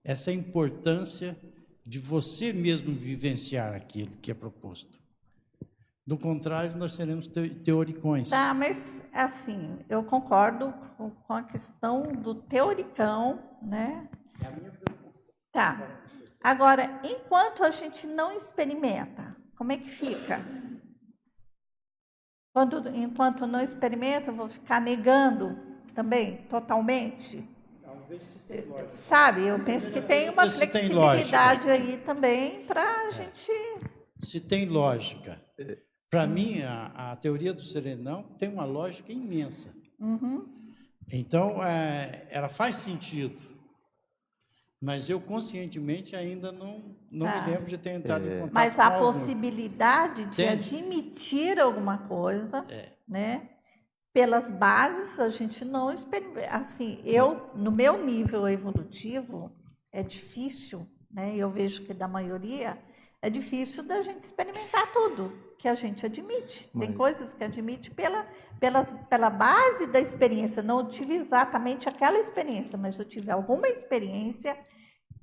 Essa importância de você mesmo vivenciar aquilo que é proposto. Do contrário, nós seremos teoricões. Tá, mas assim, eu concordo com a questão do teoricão, né? É a minha preocupação. Tá. Agora, enquanto a gente não experimenta, como é que fica? Enquanto não experimenta, eu vou ficar negando também, totalmente? Talvez se tenha lógica. Sabe, eu penso que tem uma flexibilidade aí também para a gente... Se tem lógica. Para mim, a teoria do serenão tem uma lógica imensa. Então, ela faz sentido. Mas eu, conscientemente, ainda não me lembro de ter entrado em contato mas com a algum. possibilidade de admitir alguma coisa, né? Pelas bases, a gente não experimenta. Assim, no meu nível evolutivo, é difícil, né? Eu vejo que da maioria, é difícil da gente experimentar tudo que a gente admite. Tem coisas que admite pela base da experiência. Não tive exatamente aquela experiência, mas eu tive alguma experiência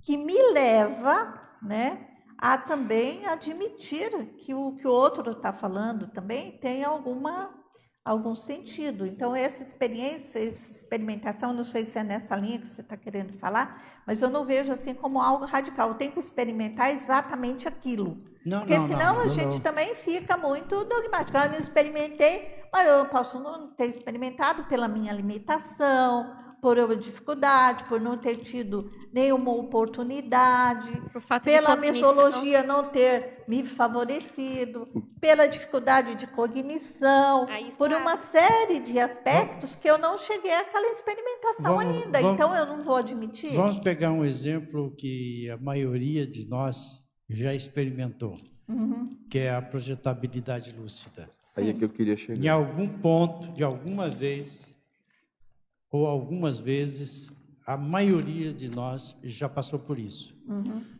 que me leva, né, a também admitir que o que o outro está falando também tem algum sentido. Então, essa experiência, essa experimentação, não sei se é nessa linha que você está querendo falar, mas eu não vejo assim como algo radical. Eu tenho que experimentar exatamente aquilo. Porque senão a gente também fica muito dogmático. Eu não experimentei, mas eu posso não ter experimentado pela minha limitação, por uma dificuldade, por não ter tido nenhuma oportunidade, pela metodologia não ter me favorecido, pela dificuldade de cognição, por uma série de aspectos que eu não cheguei àquela experimentação ainda. Então, eu não vou admitir. Vamos pegar um exemplo que a maioria de nós já experimentou, que é a projetabilidade lúcida. Sim. Aí é que eu queria chegar. Em algum ponto, de alguma vez, ou algumas vezes, a maioria de nós já passou por isso.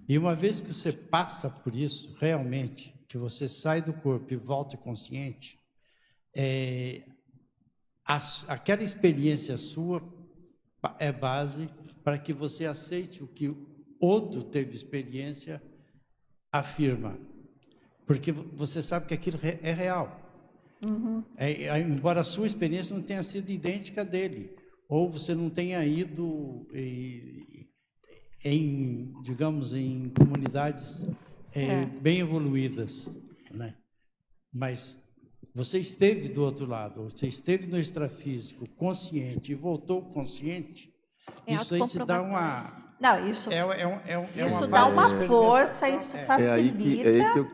E uma vez que você passa por isso, realmente, que você sai do corpo e volta consciente, aquela experiência sua é base para que você aceite o que o outro teve experiência, afirma. Porque você sabe que aquilo é real. Embora a sua experiência não tenha sido idêntica dele, ou você não tenha ido digamos, em comunidades bem evoluídas, né? Mas você esteve do outro lado, você esteve no extrafísico consciente e voltou consciente, isso aí te dá uma... Não, isso dá uma força, isso facilita,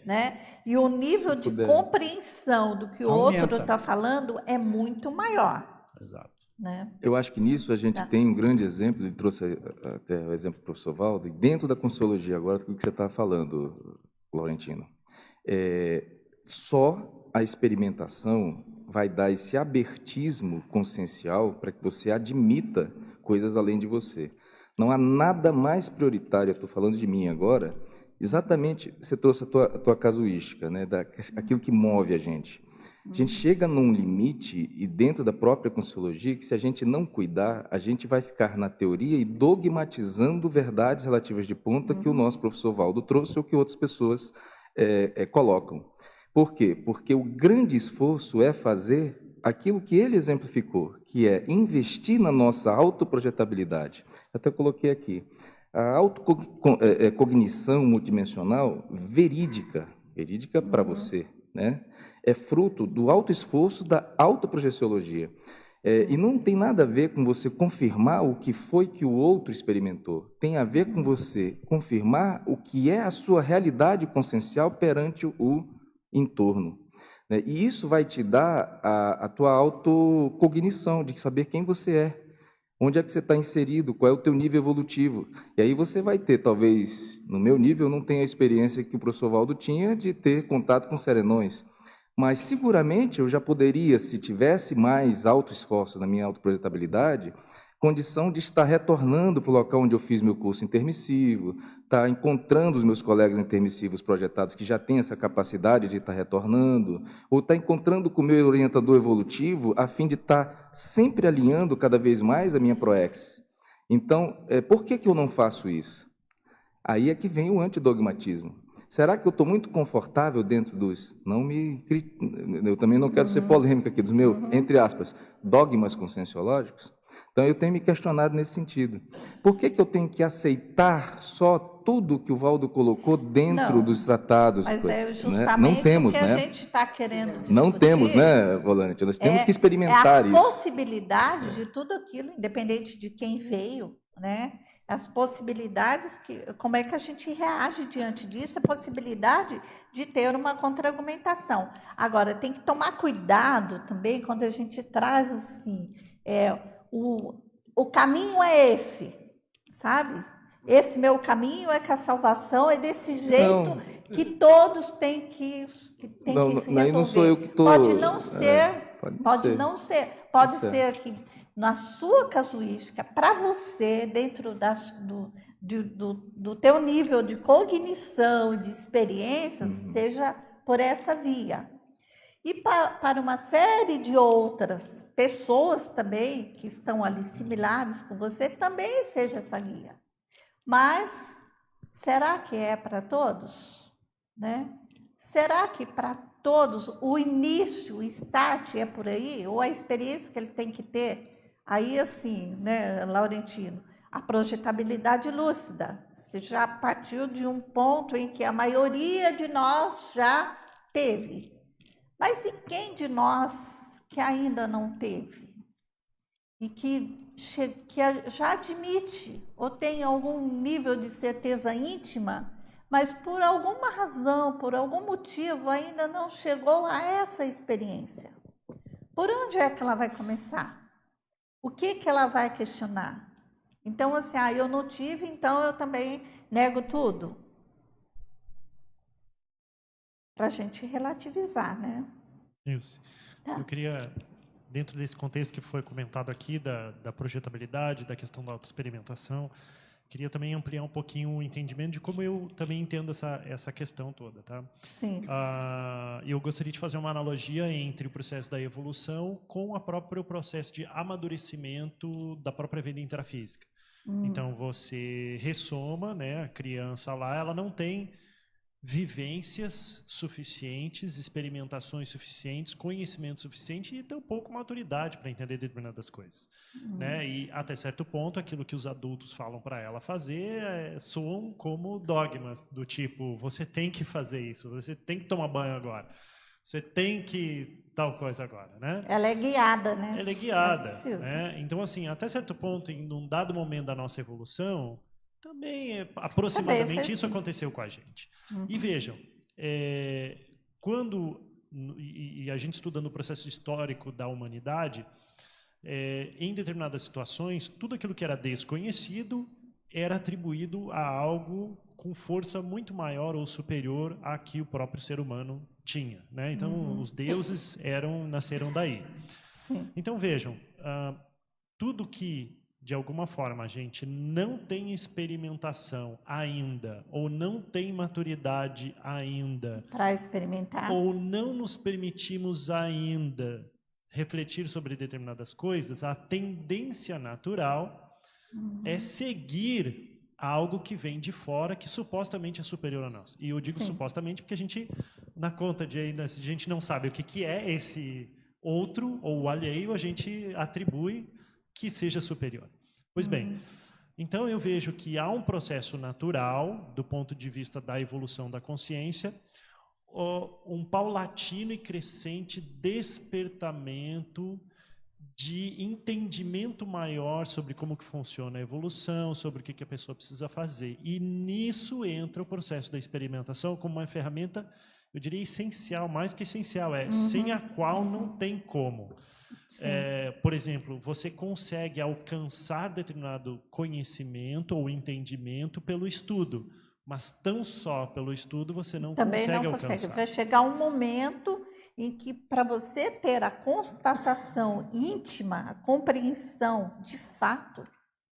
né? E o nível de compreensão do que o outro está falando é muito maior. Exato. Né? Eu acho que nisso a gente tem um grande exemplo, ele trouxe até o exemplo do professor Valdo, e dentro da Consciologia, agora, do que você está falando, Laurentino, só a experimentação vai dar esse abertismo consciencial para que você admita coisas além de você. Não há nada mais prioritário, estou falando de mim agora, exatamente, você trouxe a tua casuística, né, aquilo que move a gente. A gente chega num limite, e dentro da própria Consciologia, que se a gente não cuidar, a gente vai ficar na teoria e dogmatizando verdades relativas de ponta que o nosso professor Valdo trouxe ou que outras pessoas colocam. Por quê? Porque o grande esforço é fazer aquilo que ele exemplificou, que é investir na nossa autoprojetabilidade. Até coloquei aqui. A autocognição multidimensional verídica para você, né? É fruto do autoesforço da autoprojeciologia. E não tem nada a ver com você confirmar o que foi que o outro experimentou. Tem a ver com você confirmar o que é a sua realidade consciencial perante o entorno. E isso vai te dar a tua autocognição, de saber quem você é, onde é que você está inserido, qual é o teu nível evolutivo. E aí você vai ter, talvez, no meu nível, eu não tenho a experiência que o professor Valdo tinha de ter contato com serenões. Mas, seguramente, eu já poderia, se tivesse mais autoesforço na minha autoprojetabilidade, condição de estar retornando para o local onde eu fiz meu curso intermissivo, estar encontrando os meus colegas intermissivos projetados que já têm essa capacidade de estar retornando, ou estar encontrando com o meu orientador evolutivo a fim de estar sempre alinhando cada vez mais a minha proex. Então, por que eu não faço isso? Aí é que vem o antidogmatismo. Será que eu estou muito confortável dentro dos... Eu também não quero ser polêmico aqui, dos meus, entre aspas, dogmas conscienciológicos. Então, eu tenho me questionado nesse sentido. Por que eu tenho que aceitar só tudo que o Valdo colocou dentro dos tratados? Mas é justamente não temos, o que a gente está querendo discutir. Não temos, né, Volante? Nós temos que experimentar isso. A possibilidade de tudo aquilo, independente de quem veio, né? As possibilidades, como é que a gente reage diante disso, a possibilidade de ter uma contra-argumentação. Agora, tem que tomar cuidado também quando a gente traz assim, o caminho é esse, sabe? Esse meu caminho é que a salvação é desse jeito que todos têm que se resolver. Não sou eu que estou... Pode não ser Pode não ser. Pode ser que na sua casuística, para você, dentro do teu nível de cognição, de experiências, seja por essa via. E para uma série de outras pessoas também, que estão ali similares com você, também seja essa guia. Mas, será que é para todos? Né? Será que para todos o início, o start é por aí? Ou a experiência que ele tem que ter? Aí, assim, né, Laurentino, a projetabilidade lúcida. Você já partiu de um ponto em que a maioria de nós já teve. Mas e quem de nós que ainda não teve? E que já admite ou tem algum nível de certeza íntima, mas por alguma razão, por algum motivo, ainda não chegou a essa experiência? Por onde é que ela vai começar? O que ela vai questionar? Então, assim, eu não tive, então eu também nego tudo. Para a gente relativizar, né? Nilce, eu queria, dentro desse contexto que foi comentado aqui, da projetabilidade, da questão da autoexperimentação, queria também ampliar um pouquinho o entendimento de como eu também entendo essa questão toda, tá? Sim. Eu gostaria de fazer uma analogia entre o processo da evolução com o próprio processo de amadurecimento da própria vida intrafísica. Então, você ressoma, né, a criança lá, ela não tem vivências suficientes, experimentações suficientes, conhecimento suficiente e tem um pouco maturidade para entender determinadas coisas, né? E até certo ponto aquilo que os adultos falam para ela fazer soam como dogmas do tipo: você tem que fazer isso, você tem que tomar banho agora, você tem que tal coisa agora, né? Ela é guiada, né? Ela é guiada, né? Então, assim, até certo ponto, em um dado momento da nossa evolução, também, aproximadamente, isso aconteceu com a gente. E vejam, quando, e a gente estudando o processo histórico da humanidade, em determinadas situações, tudo aquilo que era desconhecido era atribuído a algo com força muito maior ou superior a que o próprio ser humano tinha, né? Então, os deuses nasceram daí. Sim. Então, vejam, tudo que de alguma forma a gente não tem experimentação ainda, ou não tem maturidade ainda, para experimentar, ou não nos permitimos ainda refletir sobre determinadas coisas, a tendência natural é seguir algo que vem de fora, que supostamente é superior a nós. E eu digo supostamente porque a gente, na conta de ainda, a gente não sabe o que é esse outro ou o alheio, a gente atribui que seja superior. Pois bem, então eu vejo que há um processo natural, do ponto de vista da evolução da consciência, um paulatino e crescente despertamento de entendimento maior sobre como que funciona a evolução, sobre o que a pessoa precisa fazer. E nisso entra o processo da experimentação como uma ferramenta, eu diria, essencial, mais do que essencial, sem a qual não tem como. Por exemplo, você consegue alcançar determinado conhecimento ou entendimento pelo estudo, mas tão só pelo estudo você não consegue alcançar. Vai chegar um momento em que, para você ter a constatação íntima, a compreensão de fato,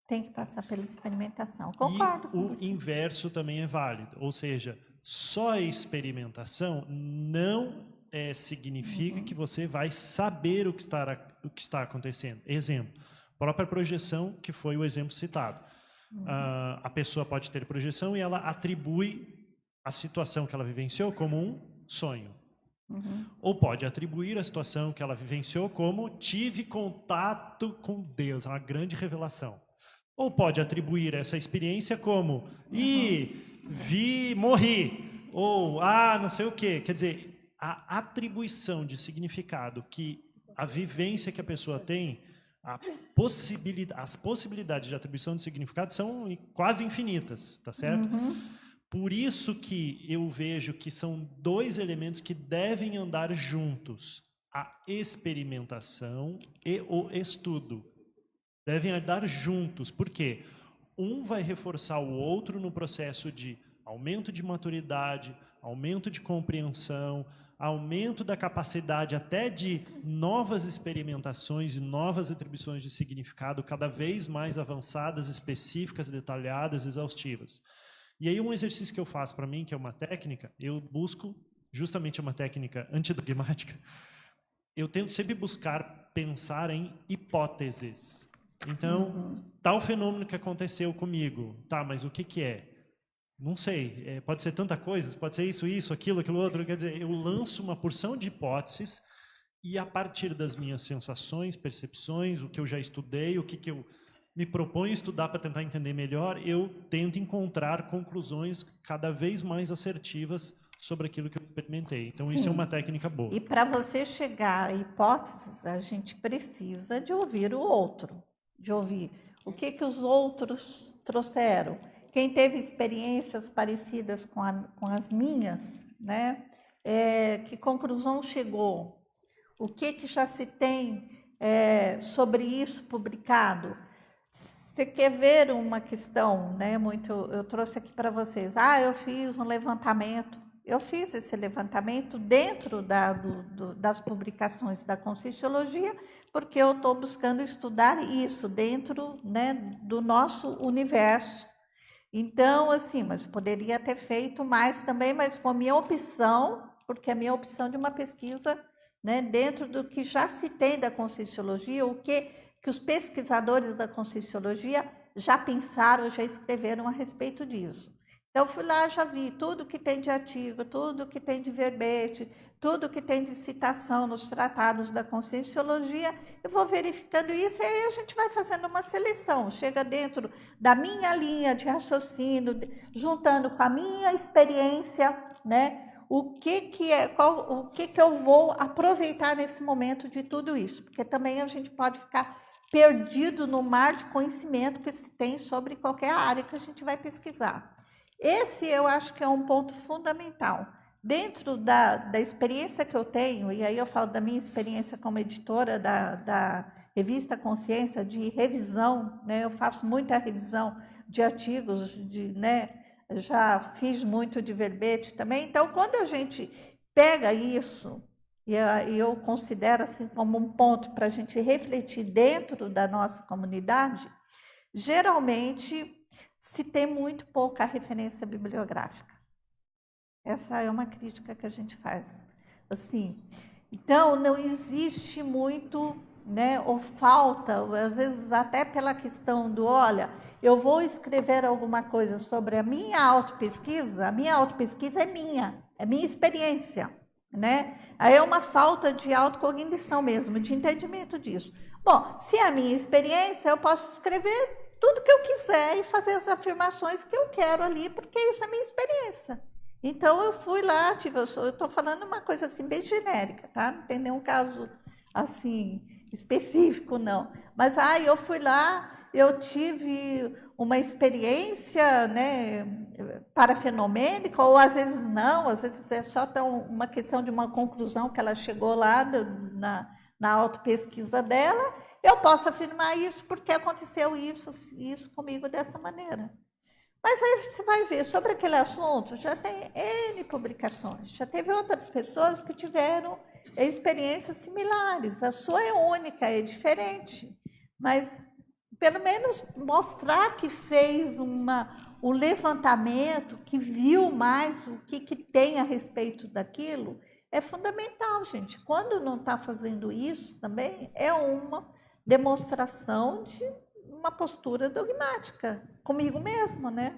tem que passar pela experimentação. Concordo com você. O inverso também é válido, ou seja, só a experimentação não significa que você vai saber o que está acontecendo. Exemplo, própria projeção, que foi o exemplo citado. A pessoa pode ter projeção e ela atribui a situação que ela vivenciou como um sonho. Ou pode atribuir a situação que ela vivenciou como tive contato com Deus, uma grande revelação. Ou pode atribuir essa experiência como morri, ou não sei o quê. Quer dizer, a atribuição de significado que a vivência que a pessoa tem, as possibilidades de atribuição de significado são quase infinitas, tá certo? Por isso que eu vejo que são dois elementos que devem andar juntos: a experimentação e o estudo. Devem andar juntos, porque um vai reforçar o outro no processo de aumento de maturidade, aumento de compreensão, aumento da capacidade até de novas experimentações e novas atribuições de significado cada vez mais avançadas, específicas, detalhadas, exaustivas. E aí um exercício que eu faço para mim, que é uma técnica, eu busco justamente uma técnica antidogmática, eu tento sempre buscar pensar em hipóteses. Então, tal fenômeno que aconteceu comigo, tá, mas o que é? Não sei, pode ser tanta coisa, pode ser isso, aquilo outro, quer dizer, eu lanço uma porção de hipóteses e a partir das minhas sensações, percepções, o que eu já estudei, o que eu me proponho estudar para tentar entender melhor, eu tento encontrar conclusões cada vez mais assertivas sobre aquilo que eu experimentei. Então, Sim. Isso é uma técnica boa. E para você chegar a hipóteses, a gente precisa de ouvir o outro, de ouvir o que os outros trouxeram. Quem teve experiências parecidas com as minhas, né? Que conclusão chegou? O que já se tem sobre isso publicado? Você quer ver uma questão, né? Eu trouxe aqui para vocês. Eu fiz um levantamento. Eu fiz esse levantamento dentro das publicações da Conscienciologia, porque eu estou buscando estudar isso dentro, né, do nosso universo. Então, assim, mas poderia ter feito mais também, mas foi minha opção, porque é minha opção de uma pesquisa, né, dentro do que já se tem da Conscienciologia, o que os pesquisadores da Conscienciologia já pensaram, já escreveram a respeito disso. Então, fui lá, já vi tudo que tem de artigo, tudo que tem de verbete, tudo que tem de citação nos tratados da Conscienciologia, eu vou verificando isso e aí a gente vai fazendo uma seleção, chega dentro da minha linha de raciocínio, juntando com a minha experiência, né? O que eu vou aproveitar nesse momento de tudo isso, porque também a gente pode ficar perdido no mar de conhecimento que se tem sobre qualquer área que a gente vai pesquisar. Esse eu acho que é um ponto fundamental. Dentro da experiência que eu tenho, e aí eu falo da minha experiência como editora da revista Consciência, de revisão, né? Eu faço muita revisão de artigos, né? Já fiz muito de verbete também. Então, quando a gente pega isso, e eu considero assim como um ponto para a gente refletir dentro da nossa comunidade, geralmente se tem muito pouca referência bibliográfica. Essa é uma crítica que a gente faz. Assim, então, não existe muito, né, ou falta, às vezes até pela questão do, olha, eu vou escrever alguma coisa sobre a minha autopesquisa é minha experiência, né? Aí é uma falta de autocognição mesmo, de entendimento disso. Bom, se é a minha experiência, eu posso escrever tudo que eu quiser e fazer as afirmações que eu quero ali, porque isso é minha experiência. Então, eu fui lá, eu estou falando uma coisa assim bem genérica, tá? Não tem nenhum caso assim específico, não. Mas, eu fui lá, eu tive uma experiência, né, parafenomênica, ou às vezes não, às vezes é só uma questão de uma conclusão que ela chegou lá na autopesquisa dela. Eu posso afirmar isso porque aconteceu isso comigo dessa maneira. Mas aí você vai ver, sobre aquele assunto, já tem N publicações, já teve outras pessoas que tiveram experiências similares. A sua é única, é diferente, mas pelo menos mostrar que fez um levantamento, que viu mais o que tem a respeito daquilo, é fundamental, gente. Quando não está fazendo isso também, é uma demonstração de uma postura dogmática comigo mesmo, né?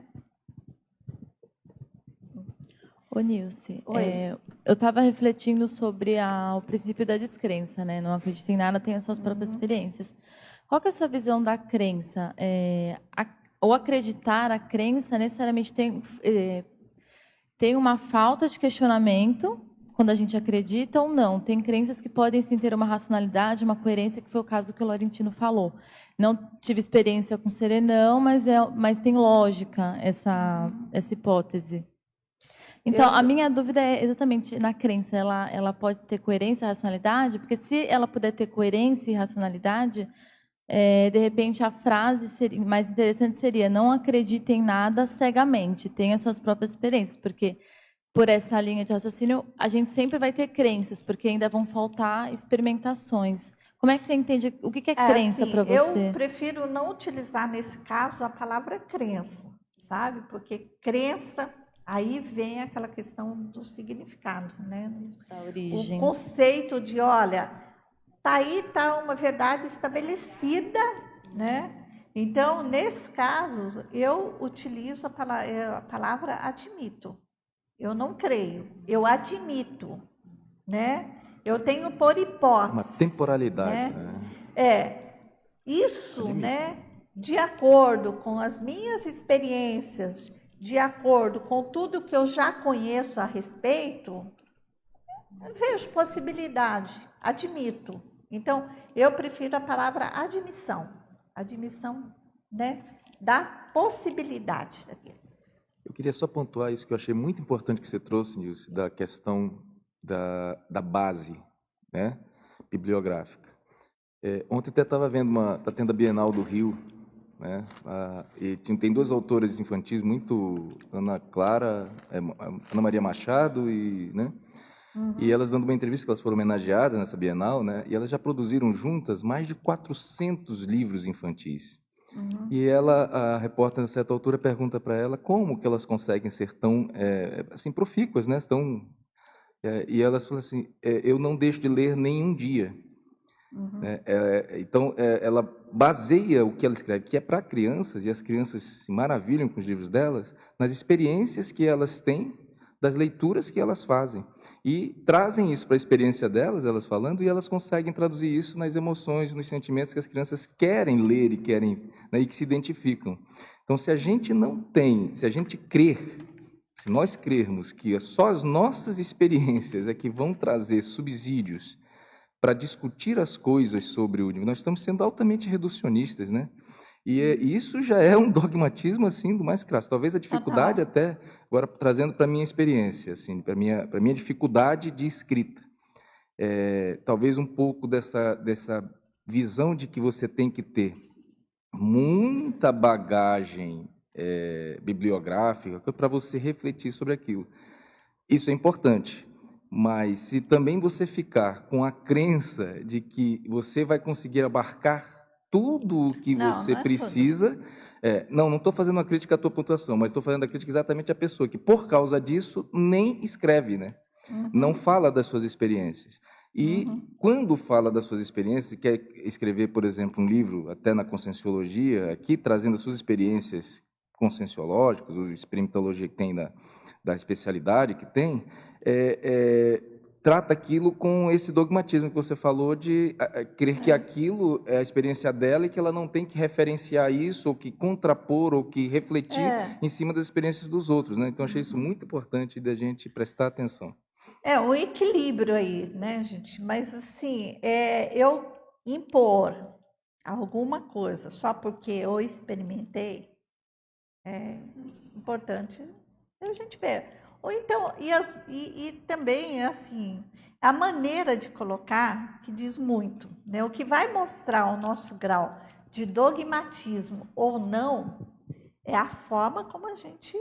Ô, Nilce, eu estava refletindo sobre o princípio da descrença, né? Não acredito em nada, tenho as suas próprias experiências. Qual que é a sua visão da crença? Ou acreditar, a crença necessariamente tem uma falta de questionamento quando a gente acredita ou não. Tem crenças que podem sim ter uma racionalidade, uma coerência, que foi o caso que o Laurentino falou. Não tive experiência com serenão, mas tem lógica essa hipótese. Então, a minha dúvida é exatamente na crença. Ela pode ter coerência e racionalidade? Porque se ela puder ter coerência e racionalidade, de repente a frase mais interessante seria: não acredite em nada cegamente, tenha suas próprias experiências. Porque por essa linha de raciocínio, a gente sempre vai ter crenças, porque ainda vão faltar experimentações. Como é que você entende? O que é crença para você? Eu prefiro não utilizar, nesse caso, a palavra crença, sabe? Porque crença, aí vem aquela questão do significado, né? Da origem. O conceito de, olha, tá aí, tá uma verdade estabelecida, né? Então, nesse caso, eu utilizo a palavra admito. Eu não creio, eu admito, né? Eu tenho por hipótese. Uma temporalidade, né? Isso, admito. Né? De acordo com as minhas experiências, de acordo com tudo que eu já conheço a respeito, eu vejo possibilidade, admito. Então, eu prefiro a palavra admissão. Admissão, né, da possibilidade daquilo. Eu queria só pontuar isso que eu achei muito importante que você trouxe, Nilce, da questão da base, né, bibliográfica. Ontem até estava vendo está tendo a Bienal do Rio, né, e tem duas autoras infantis muito, Ana Maria Machado né, e elas dando uma entrevista que elas foram homenageadas nessa Bienal, né, e elas já produziram juntas mais de 400 livros infantis. E a repórter, a certa altura, pergunta para ela como que elas conseguem ser tão assim, profícuas, né? E elas falam assim, eu não deixo de ler nenhum dia. Então, ela baseia o que ela escreve, que é para crianças, e as crianças se maravilham com os livros delas, nas experiências que elas têm, das leituras que elas fazem. E trazem isso para a experiência delas, elas falando, e elas conseguem traduzir isso nas emoções, nos sentimentos que as crianças querem ler e querem, né, e que se identificam. Então, se a gente se nós crermos que só as nossas experiências é que vão trazer subsídios para discutir as coisas sobre o universo, nós estamos sendo altamente reducionistas, né? E isso já é um dogmatismo assim do mais crasso. Talvez a dificuldade até agora trazendo para a minha experiência, assim, para minha dificuldade de escrita, talvez um pouco dessa visão de que você tem que ter muita bagagem bibliográfica para você refletir sobre aquilo. Isso é importante. Mas se também você ficar com a crença de que você vai conseguir abarcar tudo o que você precisa... não estou fazendo uma crítica à tua pontuação, mas estou fazendo a crítica exatamente à pessoa que, por causa disso, nem escreve, né? Não fala das suas experiências. E quando fala das suas experiências, quer escrever, por exemplo, um livro, até na Conscienciologia, aqui trazendo as suas experiências conscienciológicas, a experimentologia que tem da especialidade que tem, trata aquilo com esse dogmatismo que você falou de crer que aquilo é a experiência dela e que ela não tem que referenciar isso, ou que contrapor, ou que refletir em cima das experiências dos outros, né? Então, achei isso muito importante da gente prestar atenção. Um equilíbrio aí, né, gente? Mas, assim, eu impor alguma coisa só porque eu experimentei, é importante a gente ver. Ou então, e também, assim, a maneira de colocar que diz muito, né? O que vai mostrar o nosso grau de dogmatismo ou não é a forma como a gente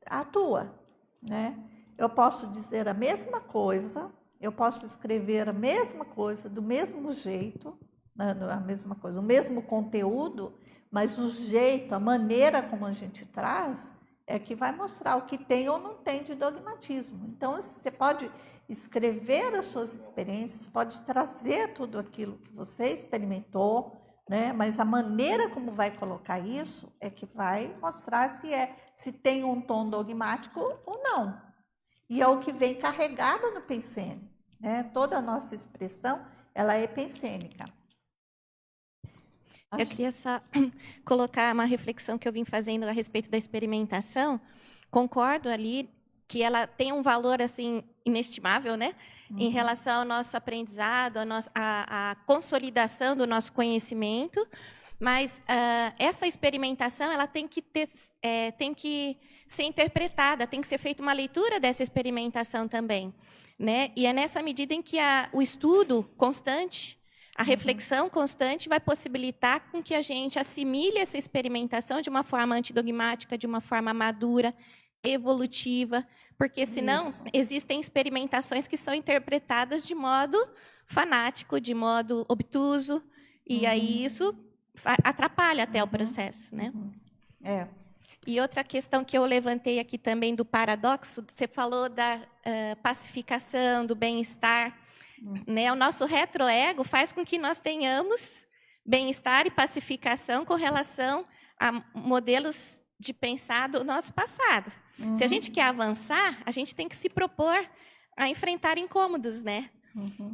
atua, né? Eu posso dizer a mesma coisa, eu posso escrever a mesma coisa do mesmo jeito, a mesma coisa, o mesmo conteúdo, mas o jeito, a maneira como a gente traz é que vai mostrar o que tem ou não tem de dogmatismo. Então, você pode escrever as suas experiências, pode trazer tudo aquilo que você experimentou, né? Mas a maneira como vai colocar isso é que vai mostrar se tem um tom dogmático ou não. E é o que vem carregado no pensene, né? Toda a nossa expressão, ela é pensênica. Eu queria só colocar uma reflexão que eu vim fazendo a respeito da experimentação. Concordo ali que ela tem um valor assim inestimável, né, em relação ao nosso aprendizado, à consolidação do nosso conhecimento. Mas essa experimentação ela tem que ser interpretada, tem que ser feita uma leitura dessa experimentação também, né? E é nessa medida em que o estudo constante, a reflexão constante vai possibilitar com que a gente assimile essa experimentação de uma forma antidogmática, de uma forma madura, evolutiva, porque senão existem experimentações que são interpretadas de modo fanático, de modo obtuso, e aí isso atrapalha até o processo, né? E outra questão que eu levantei aqui também do paradoxo, você falou da pacificação, do bem-estar, né? O nosso retroego faz com que nós tenhamos bem-estar e pacificação com relação a modelos de pensar do nosso passado. Se a gente quer avançar, a gente tem que se propor a enfrentar incômodos, né?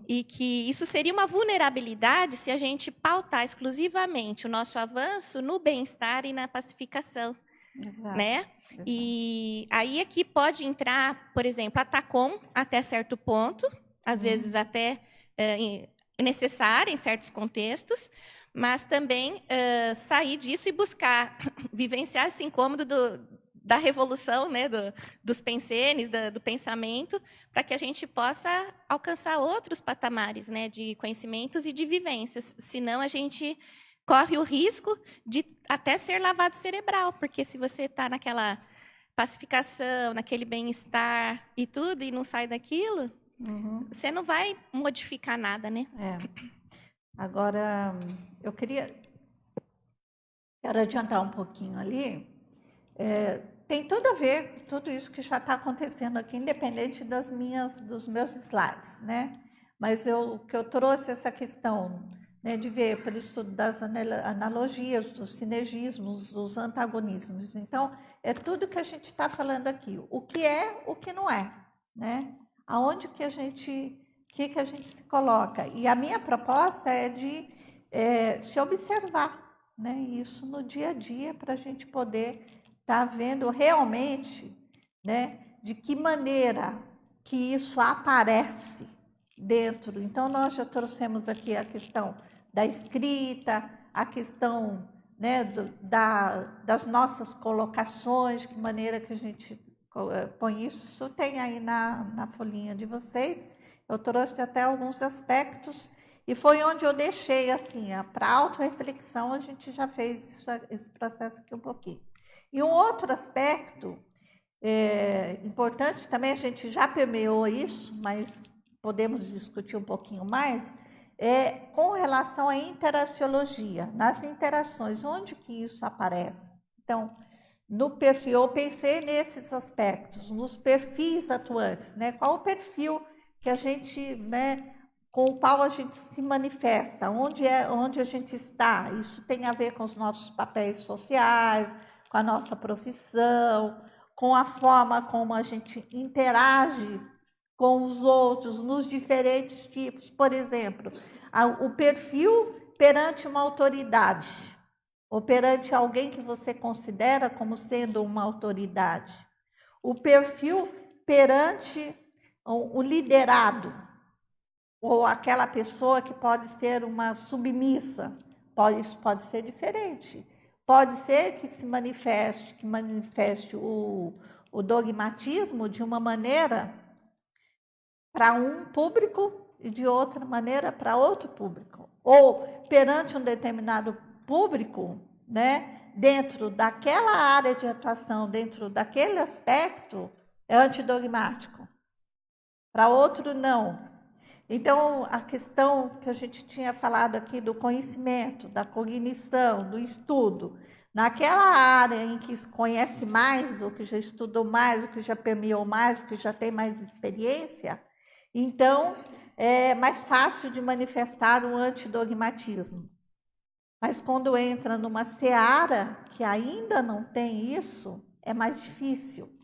E que isso seria uma vulnerabilidade se a gente pautar exclusivamente o nosso avanço no bem-estar e na pacificação. Exato. Né? E aí aqui pode entrar, por exemplo, a TACOM até certo ponto, às vezes até necessária em certos contextos, mas também sair disso e buscar vivenciar esse incômodo da revolução, né, dos pensenes, do pensamento, para que a gente possa alcançar outros patamares, né, de conhecimentos e de vivências. Senão a gente corre o risco de até ser lavado cerebral, porque se você está naquela pacificação, naquele bem-estar e tudo, e não sai daquilo, você não vai modificar nada, né? Agora, eu quero adiantar um pouquinho ali. Tem tudo a ver, tudo isso que já está acontecendo aqui, independente dos meus slides, né? Mas que eu trouxe essa questão, né, de ver pelo estudo das analogias, dos sinergismos, dos antagonismos. Então, é tudo que a gente está falando aqui. O que é, o que não é, né? Aonde que a gente se coloca. E a minha proposta é de se observar, né, isso no dia a dia, para a gente poder estar vendo realmente, né, de que maneira que isso aparece dentro. Então, nós já trouxemos aqui a questão da escrita, a questão, né, das nossas colocações, que maneira que a gente põe isso, tem aí na folhinha de vocês. Eu trouxe até alguns aspectos, e foi onde eu deixei, assim, para autorreflexão, a gente já fez esse processo aqui um pouquinho. E um outro aspecto importante também, a gente já permeou isso, mas podemos discutir um pouquinho mais, com relação à interaciologia, nas interações, onde que isso aparece? Então, no perfil, eu pensei nesses aspectos, nos perfis atuantes, né? Qual o perfil que a gente, né, com o qual a gente se manifesta, onde a gente está? Isso tem a ver com os nossos papéis sociais, com a nossa profissão, com a forma como a gente interage com os outros, nos diferentes tipos. Por exemplo, o perfil perante uma autoridade, ou perante alguém que você considera como sendo uma autoridade. O perfil perante o liderado, ou aquela pessoa que pode ser uma submissa. Isso pode ser diferente. Pode ser que manifeste o dogmatismo de uma maneira para um público e de outra maneira para outro público. Ou perante um determinado público, né, dentro daquela área de atuação, dentro daquele aspecto, é antidogmático. Para outro, não. Então, a questão que a gente tinha falado aqui do conhecimento, da cognição, do estudo, naquela área em que se conhece mais, ou que já estudou mais, ou que já permeou mais, ou que já tem mais experiência, então é mais fácil de manifestar o antidogmatismo. Mas quando entra numa seara que ainda não tem isso, é mais difícil.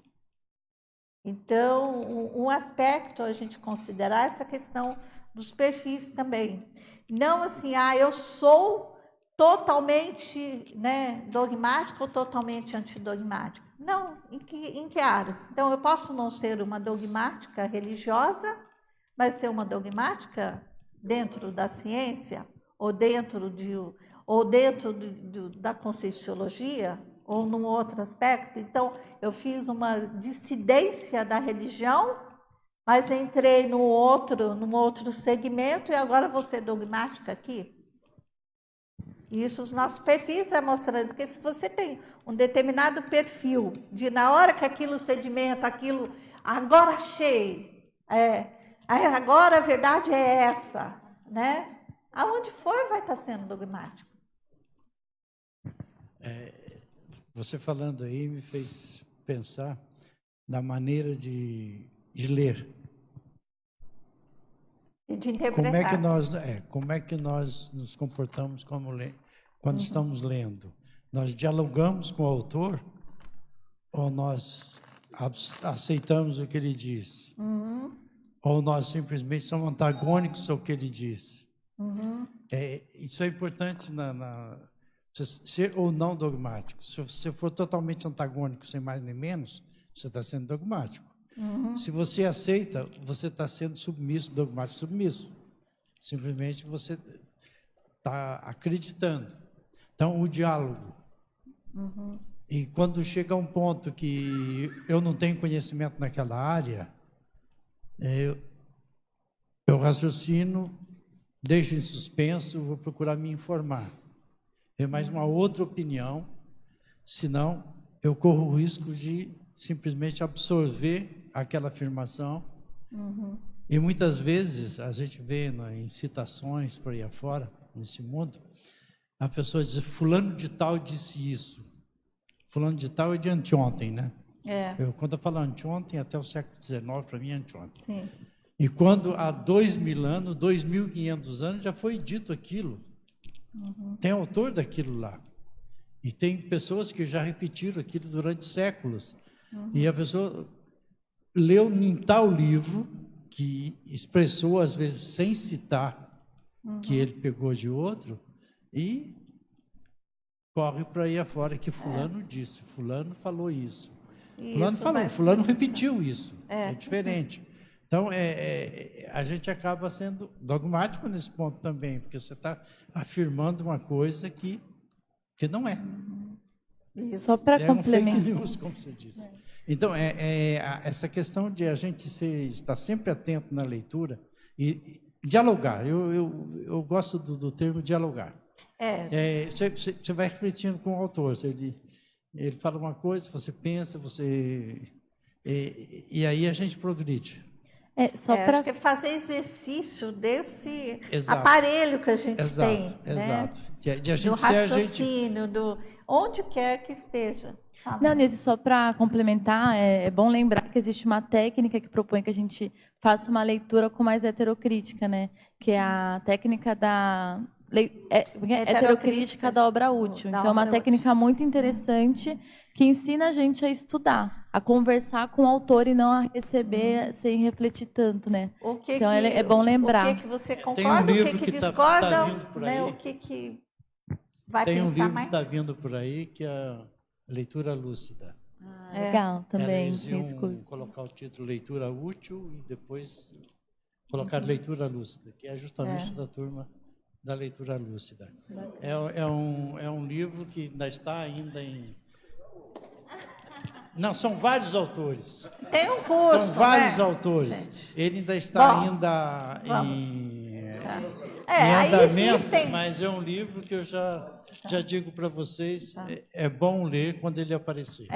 Então, um aspecto a gente considerar essa questão dos perfis também. Não assim, eu sou totalmente, né, dogmático ou totalmente antidogmático. Não, em que áreas? Então, eu posso não ser uma dogmática religiosa, mas ser uma dogmática dentro da ciência, ou dentro da conscienciologia, ou num outro aspecto. Então, eu fiz uma dissidência da religião, mas entrei num outro segmento, e agora vou ser dogmática aqui. Isso os nossos perfis vai mostrando, porque se você tem um determinado perfil, de na hora que aquilo sedimenta, aquilo, agora achei, agora a verdade é essa, né? Aonde for vai estar sendo dogmático. Você falando aí me fez pensar na maneira de ler. E de interpretar. Como é que nós nos comportamos quando estamos lendo? Nós dialogamos com o autor ou nós aceitamos o que ele diz? Ou nós simplesmente somos antagônicos ao que ele diz? Isso é importante ser ou não dogmático. Se você for totalmente antagônico, sem mais nem menos, você está sendo dogmático. Se você aceita, você está sendo submisso, dogmático submisso. Simplesmente você está acreditando. Então, o diálogo. E quando chega a um ponto que eu não tenho conhecimento naquela área, eu raciocino, deixo em suspenso, vou procurar me informar. Ter mais uma outra opinião, senão eu corro o risco de simplesmente absorver aquela afirmação. E muitas vezes, a gente vê em citações por aí afora, nesse mundo, a pessoa diz, fulano de tal disse isso. Fulano de tal é de anteontem, né? Quando eu falo anteontem, até o século XIX, para mim é anteontem. Sim. E quando há 2.000 anos, 2.500 anos, já foi dito aquilo. Tem autor daquilo lá. E tem pessoas que já repetiram aquilo durante séculos. E a pessoa leu em tal livro, que expressou, às vezes, sem citar, que ele pegou de outro, e corre para aí afora que fulano disse, fulano falou isso. Fulano falou, fulano repetiu isso. É diferente. Então, a gente acaba sendo dogmático nesse ponto também, porque você está afirmando uma coisa que não é. Só para complementar. Um fake news, como você disse. Então, essa questão de a gente estar sempre atento na leitura e dialogar. Eu gosto do termo dialogar. Você vai refletindo com o autor. Ele fala uma coisa, você pensa, e aí a gente progride. Acho que é fazer exercício desse aparelho que a gente tem. Exato. De a gente do raciocínio, onde quer que esteja. Não, Nilce, só para complementar, é bom lembrar que existe uma técnica que propõe que a gente faça uma leitura com mais heterocrítica, né? Que é a técnica da heterocrítica da obra útil. Então, é uma técnica muito interessante que ensina a gente a estudar, a conversar com o autor e não a receber sem refletir tanto, né? Então, é bom lembrar. O que você concorda, o que discorda, né? O que vai tem pensar mais? Tem um livro que está vindo por aí, que é a Leitura Lúcida. Legal, também. Eles iam colocar o título Leitura Útil e depois colocar Leitura Lúcida, que é justamente da turma da Leitura Lúcida. É um livro que ainda está em... Não, são vários autores. Tem um curso, são vários autores. Ele ainda está em andamento, mas é um livro que eu já digo para vocês, é bom ler quando ele aparecer.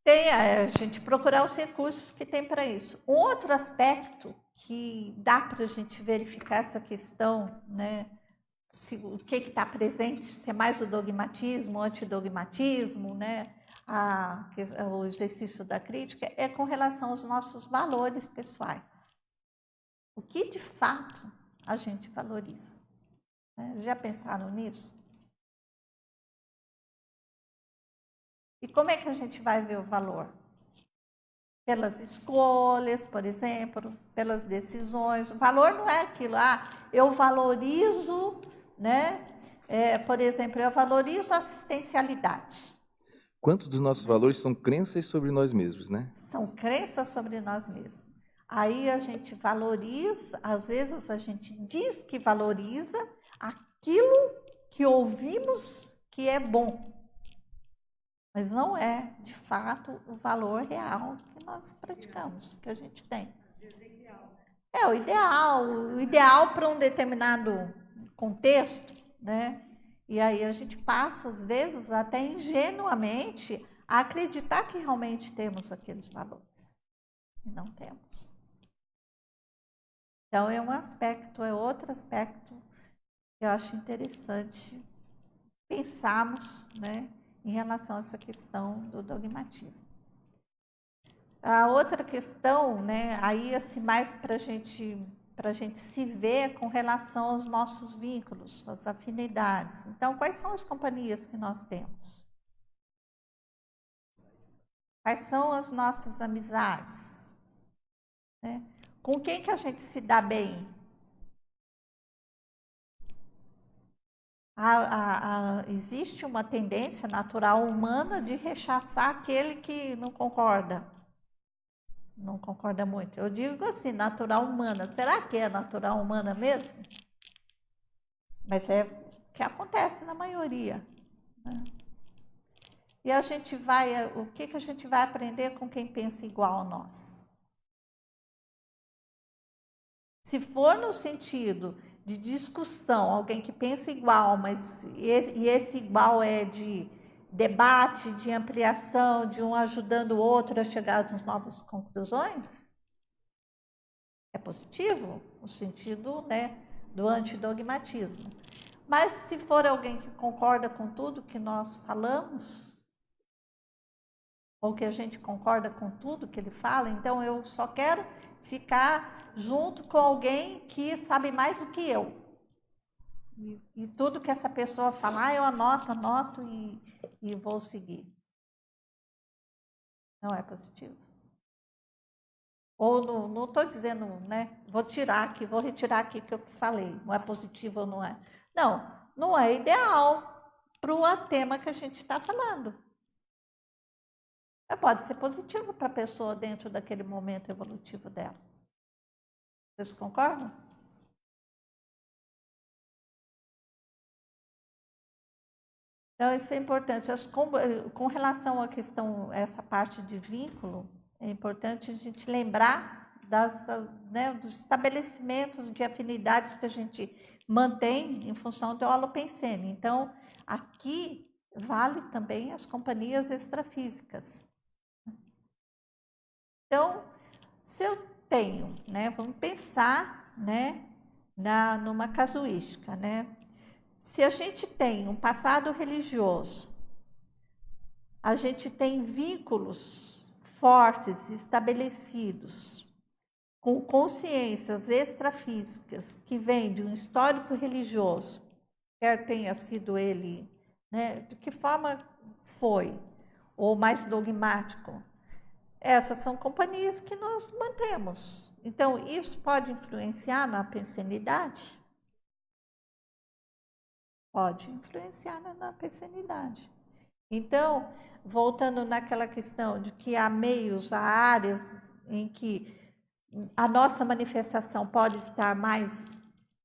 Tem a gente procurar os recursos que tem para isso. Um outro aspecto que dá para a gente verificar essa questão, né? O que está presente, se é mais o dogmatismo, o antidogmatismo, né? O exercício da crítica, é com relação aos nossos valores pessoais. O que, de fato, a gente valoriza? Já pensaram nisso? E como é que a gente vai ver o valor? Pelas escolhas, por exemplo, pelas decisões. O valor não é aquilo, eu valorizo, né? Por exemplo, eu valorizo a assistencialidade. Quantos dos nossos valores são crenças sobre nós mesmos, né? São crenças sobre nós mesmos. Aí a gente valoriza, às vezes a gente diz que valoriza aquilo que ouvimos que é bom. Mas não é, de fato, o valor real que nós praticamos, que a gente tem. O ideal para um determinado contexto, né? E aí a gente passa, às vezes, até ingenuamente, a acreditar que realmente temos aqueles valores. E não temos. Então, é um aspecto, é outro aspecto que eu acho interessante pensarmos, né, em relação a essa questão do dogmatismo. A outra questão, né, aí assim, mais para a gente se ver com relação aos nossos vínculos, às afinidades. Então, quais são as companhias que nós temos? Quais são as nossas amizades? Né? Com quem que a gente se dá bem? Existe uma tendência natural humana de rechaçar aquele que não concorda. Não concorda muito. Eu digo assim, natural humana. Será que é natural humana mesmo? Mas é o que acontece na maioria. Né? E a gente vai, o que a gente vai aprender com quem pensa igual a nós? Se for no sentido de discussão, alguém que pensa igual, mas esse igual é de debate, de ampliação, de um ajudando o outro a chegar às novas conclusões, é positivo, no sentido, né, do antidogmatismo. Mas se for alguém que concorda com tudo que nós falamos, ou que a gente concorda com tudo que ele fala, então eu só quero ficar junto com alguém que sabe mais do que eu. E tudo que essa pessoa falar, eu anoto e vou seguir. Não é positivo. Ou não estou dizendo, né? Vou retirar aqui que eu falei. Não é positivo ou não é. Não é ideal para o tema que a gente está falando. Pode ser positivo para a pessoa dentro daquele momento evolutivo dela. Vocês concordam? Então, isso é importante. Com relação à questão, essa parte de vínculo, é importante a gente lembrar dos estabelecimentos de afinidades que a gente mantém em função do holopensene. Então, aqui vale também as companhias extrafísicas. Então, se eu tenho, né, vamos pensar, né, numa casuística, né? Se a gente tem um passado religioso, a gente tem vínculos fortes, estabelecidos, com consciências extrafísicas que vêm de um histórico religioso, quer tenha sido ele, né, de que forma foi, ou mais dogmático, essas são companhias que nós mantemos. Então, isso pode influenciar na pensenidade? Pode influenciar na pensenidade. Então, voltando naquela questão de que há meios, há áreas em que a nossa manifestação pode estar mais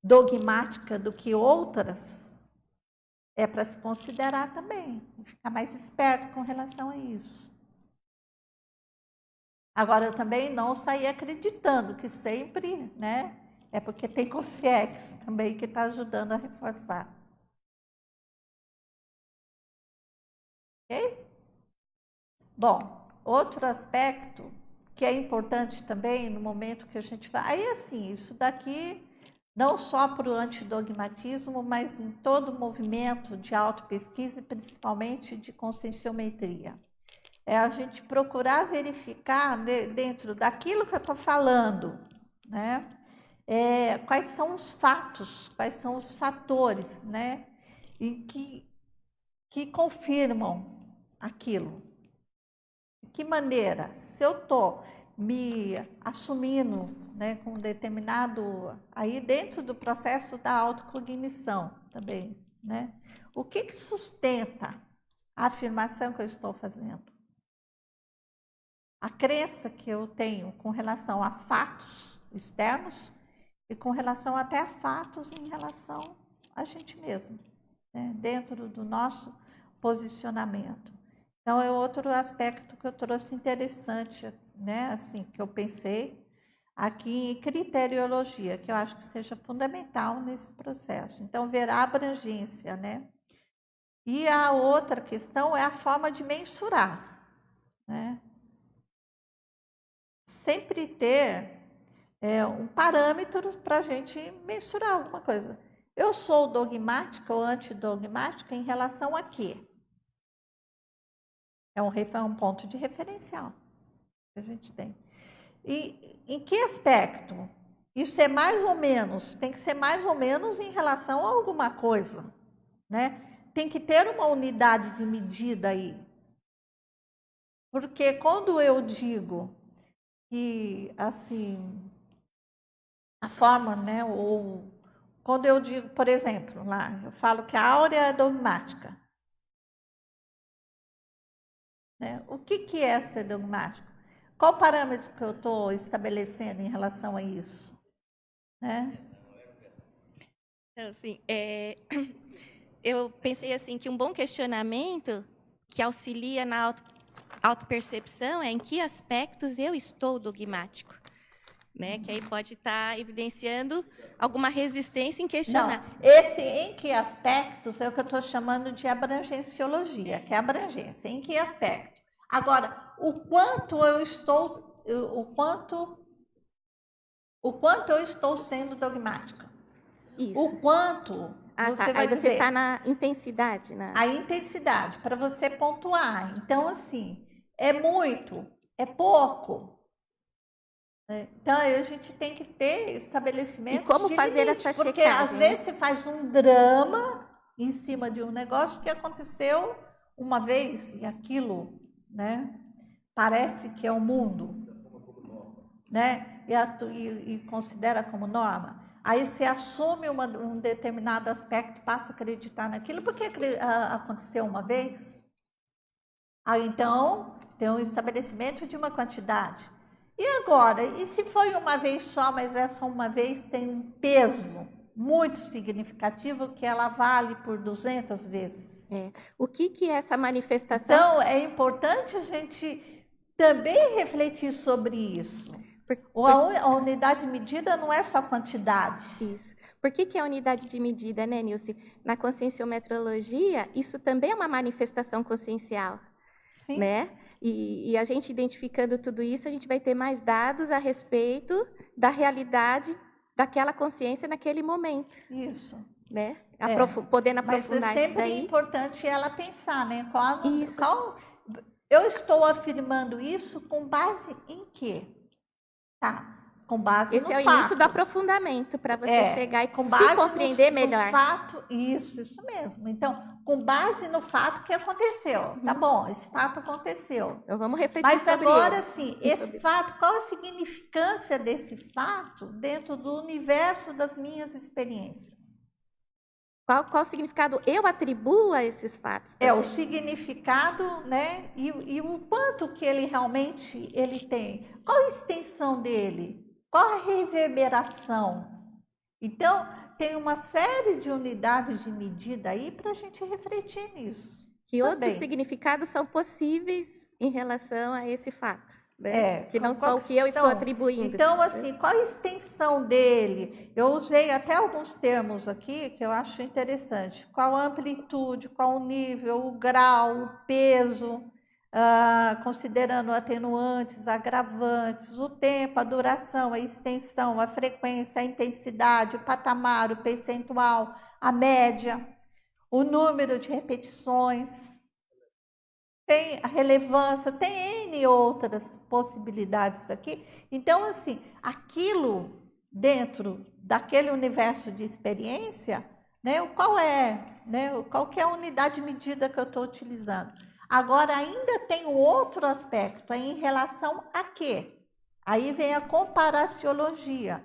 dogmática do que outras, é para se considerar também, ficar mais esperto com relação a isso. Agora, eu também não sair acreditando que sempre, né, é porque tem consciência também que está ajudando a reforçar. Ok? Bom, outro aspecto que é importante também no momento que a gente vai... Aí, assim, isso daqui não só para o antidogmatismo, mas em todo o movimento de autopesquisa e principalmente de conscienciometria. É a gente procurar verificar dentro daquilo que eu estou falando, né? Quais são os fatos, quais são os fatores, né? E que confirmam aquilo. De que maneira? Se eu estou me assumindo, né, com determinado... Aí dentro do processo da autocognição também, né? O que sustenta a afirmação que eu estou fazendo? A crença que eu tenho com relação a fatos externos e com relação até a fatos em relação a gente mesmo, né? Dentro do nosso posicionamento. Então, é outro aspecto que eu trouxe interessante, né? Assim, que eu pensei aqui em criteriologia, que eu acho que seja fundamental nesse processo. Então, ver a abrangência, né? E a outra questão é a forma de mensurar, né? Sempre ter um parâmetro para a gente mensurar alguma coisa. Eu sou dogmática ou antidogmática em relação a quê? É um ponto de referencial que a gente tem. E em que aspecto? Isso é mais ou menos, tem que ser mais ou menos em relação a alguma coisa, né? Tem que ter uma unidade de medida aí. Porque quando eu digo que, assim, a forma, né, ou quando eu digo, por exemplo, lá, eu falo que a áurea é dogmática. Né? O que é ser dogmático? Qual o parâmetro que eu estou estabelecendo em relação a isso? Né? Então, assim, eu pensei assim que um bom questionamento que auxilia na autopercepção é em que aspectos eu estou dogmático. Né? Que aí pode estar evidenciando alguma resistência em questionar. Não, esse em que aspectos é o que eu estou chamando de abrangenciologia, que é abrangência. Em que aspecto? Agora, o quanto eu estou sendo dogmática. Isso. O quanto você vai aí você dizer. está na intensidade. A intensidade, para você pontuar. Então, assim, é muito, é pouco. Então, a gente tem que ter estabelecimento. E como de fazer limite, essa porque checagem? às vezes você faz um drama em cima de um negócio que aconteceu uma vez e aquilo, né, parece que é o mundo, né, e considera como norma. Aí você assume um determinado aspecto, passa a acreditar naquilo porque aconteceu uma vez. Aí então tem um estabelecimento de uma quantidade. E agora, e se foi uma vez só, mas essa uma vez tem um peso muito significativo que ela vale por 200 vezes? O que é essa manifestação? Então, é importante a gente também refletir sobre isso. A unidade de medida não é só quantidade. Isso. Por que é a unidade de medida, né, Nilce? Na conscienciometrologia, isso também é uma manifestação consciencial. Sim. Né? E a gente identificando tudo isso, a gente vai ter mais dados a respeito da realidade daquela consciência naquele momento. Isso. Né? Podendo aprofundar isso daí. Mas é sempre importante ela pensar, né? Eu estou afirmando isso com base em quê? Tá. Com base Esse no é o fato. início do aprofundamento, para você chegar e com se base compreender melhor. No fato, isso mesmo. Então, com base no fato que aconteceu. Tá bom, esse fato aconteceu. Então, vamos refletir Mas sobre agora, ele. sim, esse fato, qual a significância desse fato dentro do universo das minhas experiências? Qual o significado eu atribuo a esses fatos? O significado, né? E o quanto que ele realmente tem. Qual a extensão dele? Qual a reverberação? Então, tem uma série de unidades de medida aí para a gente refletir nisso. Que outros significados são possíveis em relação a esse fato? Né? Que não só o que eu estou atribuindo. Então, assim, qual a extensão dele? Eu usei até alguns termos aqui que eu acho interessante. Qual a amplitude, qual o nível, o grau, o peso, considerando atenuantes, agravantes, o tempo, a duração, a extensão, a frequência, a intensidade, o patamar, o percentual, a média, o número de repetições. Tem a relevância, tem N outras possibilidades aqui. Então, assim, aquilo dentro daquele universo de experiência, né, qual que é a unidade de medida que eu estou utilizando? Agora, ainda tem um outro aspecto, em relação a quê? Aí vem a comparaciologia.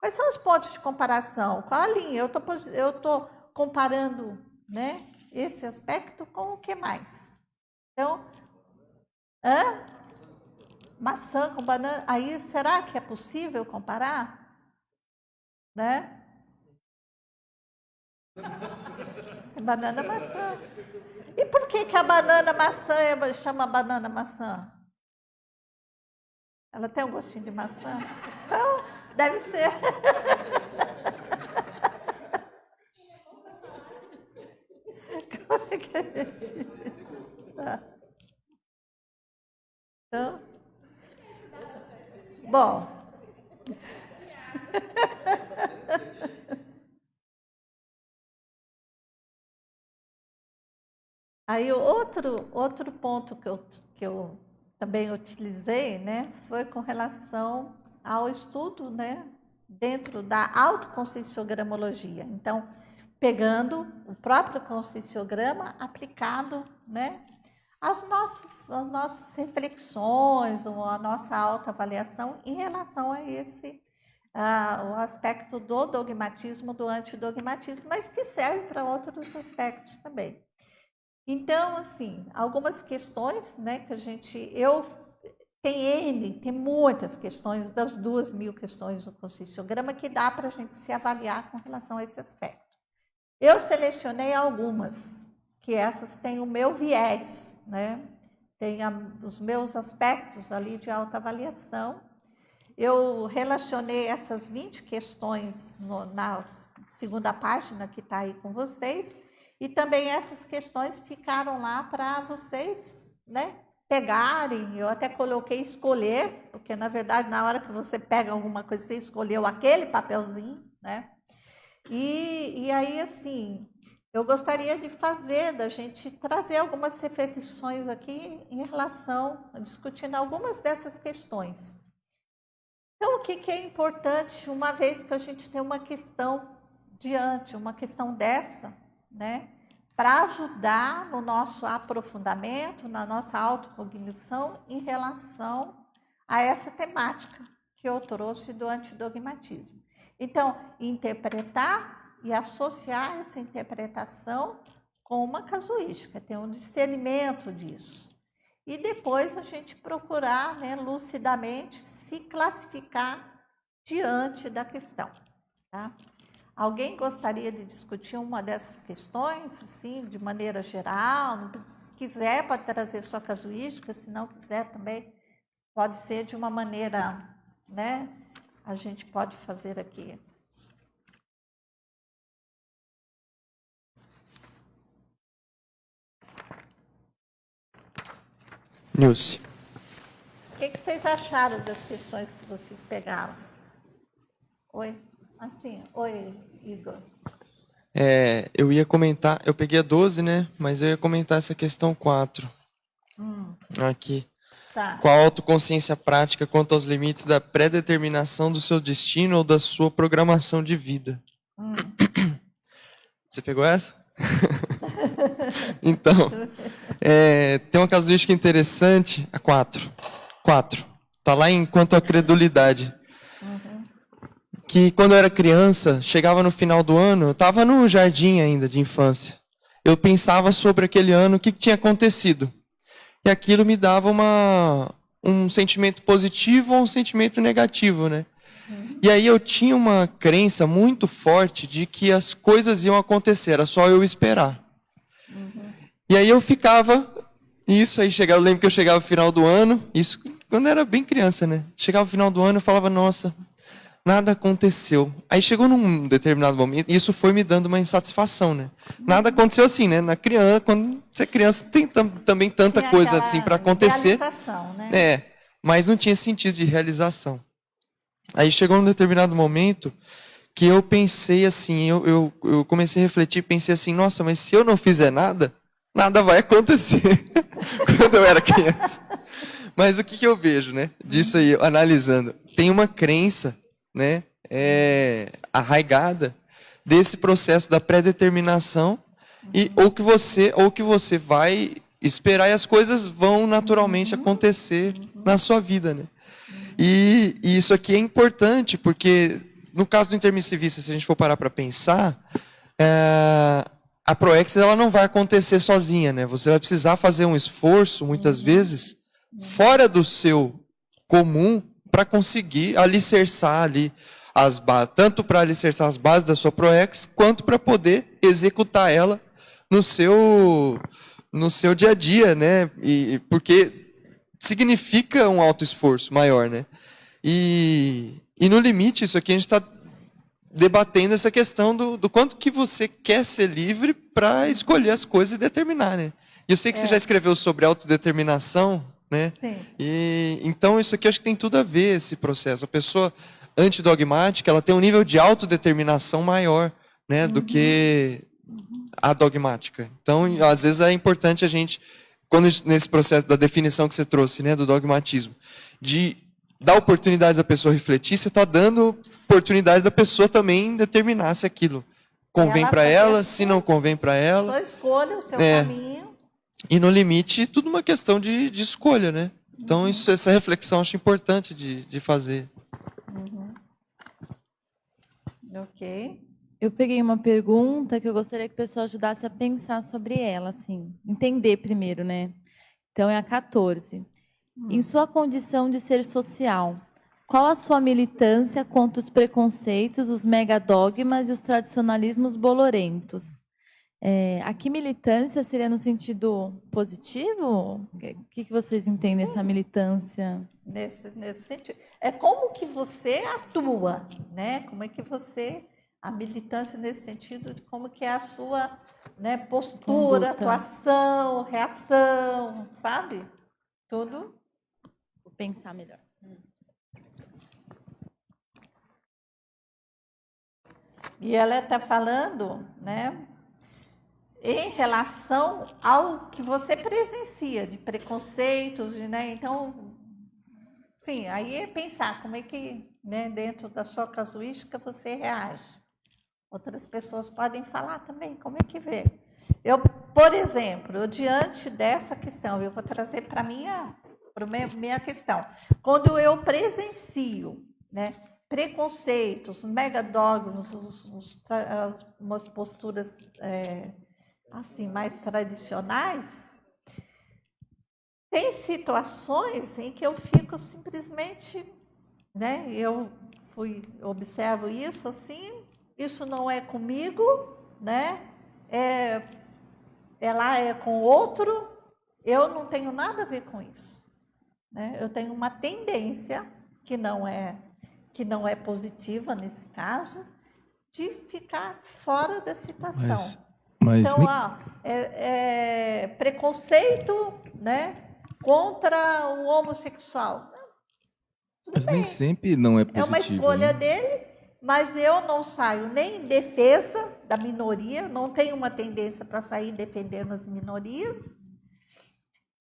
Quais são os pontos de comparação? Qual a linha? Eu estou comparando, né, esse aspecto com o que mais? Então, maçã com banana, aí será que é possível comparar? Né? Banana maçã. E por que a banana maçã chama banana maçã? Ela tem um gostinho de maçã? Então, deve ser. Como é que a gente... Tá. Então, bom. Aí outro ponto que eu também utilizei, né, foi com relação ao estudo, né, dentro da autoconscienciogramologia. Então, pegando o próprio conscienciograma aplicado, né, às nossas reflexões, ou a nossa autoavaliação em relação a esse o aspecto do dogmatismo, do antidogmatismo, mas que serve para outros aspectos também. Então, assim, algumas questões, né, que tem muitas questões, das 2.000 questões do conscienciograma, que dá para a gente se avaliar com relação a esse aspecto. Eu selecionei algumas, que essas têm o meu viés, né, tem os meus aspectos ali de autoavaliação. Eu relacionei essas 20 questões na segunda página que está aí com vocês, e também essas questões ficaram lá para vocês, né, pegarem. Eu até coloquei escolher, porque na verdade na hora que você pega alguma coisa, você escolheu aquele papelzinho, né? E aí, assim, eu gostaria da gente trazer algumas reflexões aqui em relação, discutindo algumas dessas questões. Então, o que é importante, uma vez que a gente tem uma questão uma questão dessa, né, para ajudar no nosso aprofundamento, na nossa autocognição em relação a essa temática que eu trouxe do antidogmatismo. Então, interpretar e associar essa interpretação com uma casuística, ter um discernimento disso. E depois a gente procurar, né, lucidamente se classificar diante da questão. Tá? Alguém gostaria de discutir uma dessas questões, sim, de maneira geral? Se quiser, pode trazer sua casuística, se não quiser também, pode ser de uma maneira, né, a gente pode fazer aqui. Nilce. O que vocês acharam das questões que vocês pegaram? Oi? Assim, oi, Igor. Eu ia comentar, eu peguei a 12, né? Mas eu ia comentar essa questão 4. Aqui. Tá. Com a autoconsciência prática quanto aos limites da pré-determinação do seu destino ou da sua programação de vida. Você pegou essa? Então, tem uma casuística interessante, a 4. Está lá em quanto à credulidade. Que quando eu era criança, chegava no final do ano, eu estava no jardim ainda de infância. Eu pensava sobre aquele ano, o que tinha acontecido. E aquilo me dava um sentimento positivo ou um sentimento negativo, né? E aí eu tinha uma crença muito forte de que as coisas iam acontecer, era só eu esperar. E aí eu ficava, eu lembro que eu chegava no final do ano, isso quando eu era bem criança, né? Chegava no final do ano, eu falava, nossa, nada aconteceu. Aí chegou num determinado momento, e isso foi me dando uma insatisfação, né? Nada aconteceu assim, né? Quando você é criança, tem também tanta coisa assim para acontecer. Né? Mas não tinha sentido de realização. Aí chegou num determinado momento que eu pensei assim, eu comecei a refletir, pensei assim, nossa, mas se eu não fizer nada, nada vai acontecer. Quando eu era criança. Mas o que eu vejo, né? Disso aí, analisando, tem uma crença, né, arraigada desse processo da pré-determinação ou que você vai esperar e as coisas vão naturalmente acontecer na sua vida, né? E isso aqui é importante porque no caso do intermissivista, se a gente for parar para pensar, a ProEx ela não vai acontecer sozinha, né? Você vai precisar fazer um esforço muitas vezes fora do seu comum para conseguir alicerçar ali as bases, tanto para alicerçar as bases da sua ProEx, quanto para poder executar ela no seu dia a dia, né? Porque significa um alto esforço maior, né? E E no limite, isso aqui a gente está debatendo essa questão do quanto que você quer ser livre para escolher as coisas e determinar, né? E eu sei que você já escreveu sobre autodeterminação, né? Sim. E então isso aqui eu acho que tem tudo a ver esse processo. A pessoa antidogmática, ela tem um nível de autodeterminação maior, né, do que a dogmática. Então, às vezes é importante a gente, nesse processo da definição que você trouxe, né, do dogmatismo, de dar oportunidade da pessoa refletir, você está dando oportunidade da pessoa também determinar se aquilo convém para ela, se não convém para ela. Sua escolha, o seu caminho. E no limite, tudo uma questão de escolha, né? Então, essa reflexão eu acho importante de fazer. Ok. Eu peguei uma pergunta que eu gostaria que o pessoal ajudasse a pensar sobre ela, assim, entender primeiro, né? Então, é a 14. Em sua condição de ser social, qual a sua militância contra os preconceitos, os megadogmas e os tradicionalismos bolorentos? Aqui militância seria no sentido positivo? O que vocês entendem dessa militância? Nesse sentido. É como que você atua, né? Como é que você... A militância nesse sentido de como que é a sua, né, postura, Conduta. atuação, reação, sabe? Tudo. Vou pensar melhor. E ela está falando, né, em relação ao que você presencia, de preconceitos, né? Então, sim, aí é pensar como é que, né, dentro da sua casuística você reage. Outras pessoas podem falar também, como é que vê? Eu, por exemplo, diante dessa questão, eu vou trazer para minha questão. Quando eu presencio, né, preconceitos, megadogmas, umas posturas assim mais tradicionais, tem situações em que eu fico simplesmente, né, eu observo isso assim. Isso não é comigo, né? Ela é com outro. Eu não tenho nada a ver com isso, né? Eu tenho uma tendência que não é positiva nesse caso, de ficar fora da situação. Mas então, preconceito, né, contra o homossexual. Tudo mas bem. nem sempre não é positivo. É uma escolha né? dele. Mas eu não saio nem em defesa da minoria, não tenho uma tendência para sair defendendo as minorias,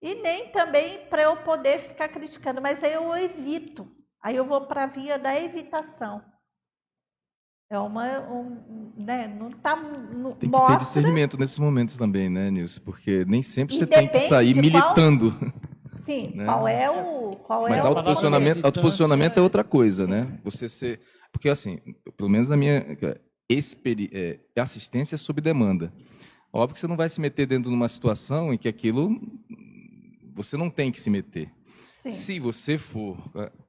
e nem também para eu poder ficar criticando, mas aí eu evito, aí eu vou para a via da evitação. Né, não está Tem que ter discernimento nesses momentos também, né, Nilce? Porque nem sempre você tem que sair de militando. Sim, né? Mas autoposicionamento é outra coisa, né? Você ser... Porque, assim, pelo menos na minha assistência sob demanda. Óbvio que você não vai se meter dentro de uma situação em que aquilo você não tem que se meter. Sim. Se você for...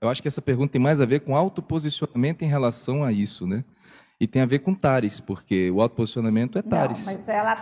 Eu acho que essa pergunta tem mais a ver com autoposicionamento em relação a isso, né? E tem a ver com Tares, porque o autoposicionamento é Tares. Não, mas ela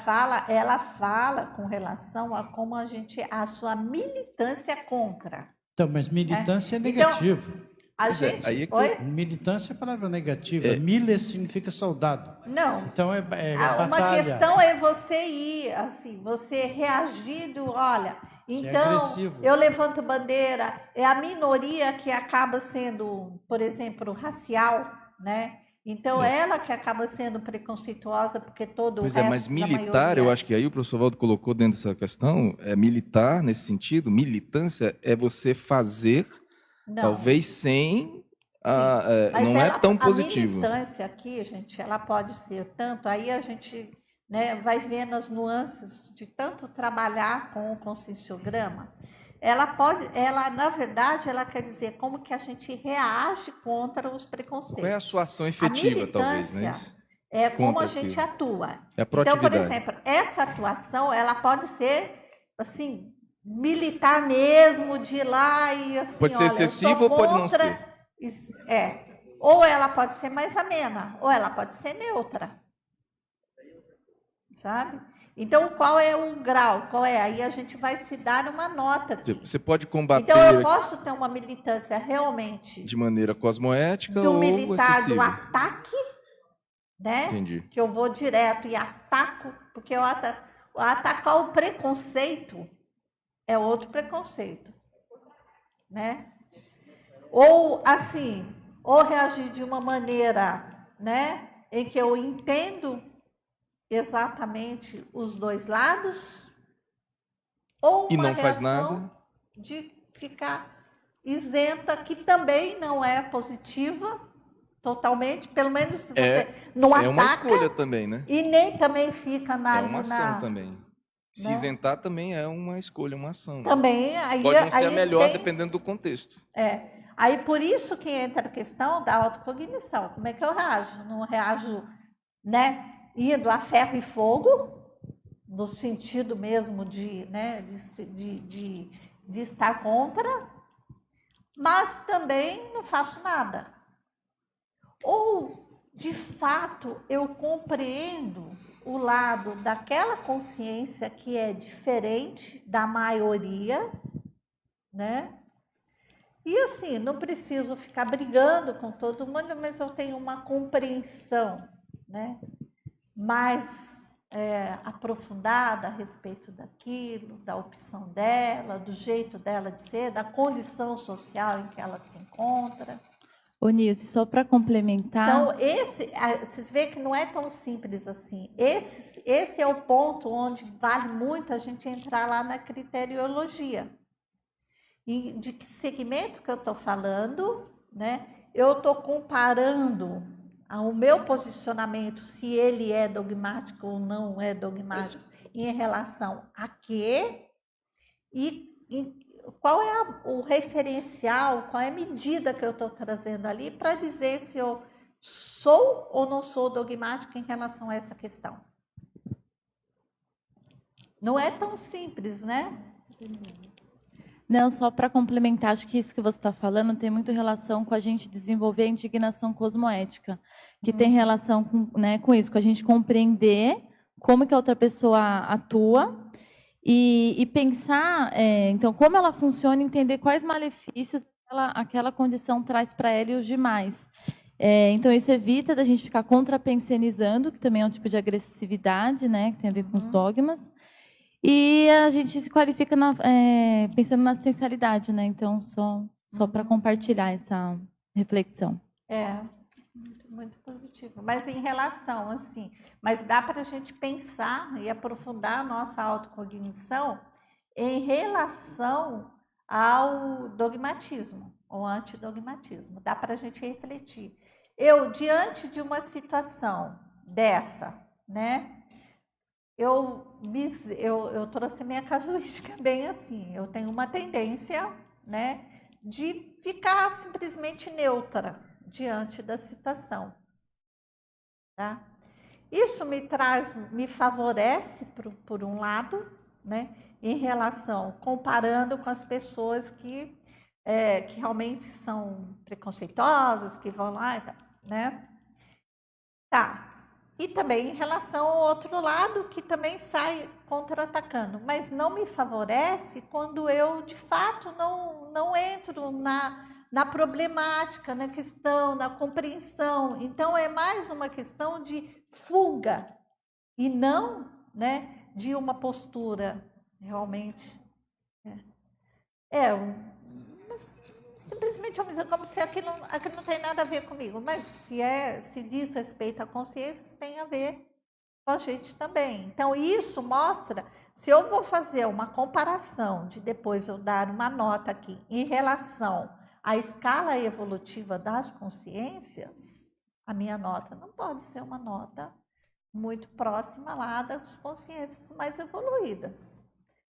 fala com relação a como a sua militância contra. Então, mas militância é negativo. Então, a gente... Militância é palavra negativa. Mile significa soldado. Não. Então é uma batalha. questão é você ir, assim, você reagindo, olha, então eu levanto bandeira, é a minoria que acaba sendo, por exemplo, racial, né? Então ela que acaba sendo preconceituosa porque todo o resto mas militar, maioria... eu acho que aí o professor Valdo colocou dentro dessa questão, militar nesse sentido, militância é você fazer... Não. Talvez sem, não é tão positivo. A militância aqui, gente, ela pode ser tanto, aí a gente, né, vai vendo as nuances de tanto trabalhar com o conscienciograma. Ela, na verdade, ela quer dizer como que a gente reage contra os preconceitos. Qual é a sua ação efetiva, talvez, né? É como a gente atua. É a proatividade. Então, por exemplo, essa atuação, ela pode ser, assim... militar mesmo, de ir lá e assim, pode ser excessivo ou pode não ser? Ou ela pode ser mais amena, ou ela pode ser neutra. sabe? Então, qual é o grau? Qual é? Aí a gente vai se dar uma nota aqui. Você pode combater Então, eu posso ter uma militância realmente de maneira cosmoética do ou militar excessiva. do ataque, né? Entendi. Que eu vou direto e ataco, porque atacar o preconceito é outro preconceito, né? Ou assim, ou reagir de uma maneira, né, em que eu entendo exatamente os dois lados, ou E uma não faz reação nada de ficar isenta, que também não é positiva totalmente, pelo menos se você não ataca. É uma escolha também, né? E nem também fica na... É uma ação também. Se né? isentar também é uma escolha, uma ação. Também, aí, pode não ser aí a melhor, tem, dependendo do contexto. Aí por isso que entra a questão da autocognição. Como é que eu reajo? Não reajo, né, indo a ferro e fogo, no sentido mesmo de, né, de estar contra, mas também não faço nada. Ou, de fato, eu compreendo o lado daquela consciência que é diferente da maioria, né? E assim, não preciso ficar brigando com todo mundo, mas eu tenho uma compreensão, né, mais aprofundada a respeito daquilo, da opção dela, do jeito dela de ser, da condição social em que ela se encontra. Ô, Nilce, só para complementar... Então, vocês veem que não é tão simples assim. Esse é o ponto onde vale muito a gente entrar lá na criteriologia. E de que segmento que eu estou falando, né? Eu estou comparando o meu posicionamento, se ele é dogmático ou não é dogmático, em relação a quê? E qual é o referencial, qual é a medida que eu estou trazendo ali para dizer se eu sou ou não sou dogmático em relação a essa questão. Não é tão simples, né? Não, só para complementar, acho que isso que você está falando tem muito relação com a gente desenvolver a indignação cosmoética, que tem relação com, né, com isso, com a gente compreender como que a outra pessoa atua e pensar, então, como ela funciona, entender quais malefícios aquela condição traz para ela e os demais. Então, isso evita da gente ficar contrapensionizando, que também é um tipo de agressividade, né, que tem a ver com os dogmas. E a gente se qualifica pensando na assistencialidade, né? Então, só para compartilhar essa reflexão. Muito positivo. Mas em relação, assim, mas dá para a gente pensar e aprofundar a nossa autocognição em relação ao dogmatismo, ou antidogmatismo. Dá para a gente refletir. Eu, diante de uma situação dessa, né? Eu trouxe minha casuística bem assim. Eu tenho uma tendência, né, de ficar simplesmente neutra diante da situação. Tá? Isso me favorece por um lado, né, em relação, comparando com as pessoas que realmente são preconceituosas, que vão lá e tal, né? Tá. E também em relação ao outro lado, que também sai contra-atacando. Mas não me favorece quando eu, de fato, não entro na problemática, na questão, na compreensão. Então, é mais uma questão de fuga e não, né, de uma postura realmente... simplesmente como se aquilo não tem nada a ver comigo, mas se diz respeito à consciência, isso tem a ver com a gente também. Então, isso mostra, se eu vou fazer uma comparação de depois eu dar uma nota aqui em relação à escala evolutiva das consciências, a minha nota não pode ser uma nota muito próxima lá das consciências mais evoluídas.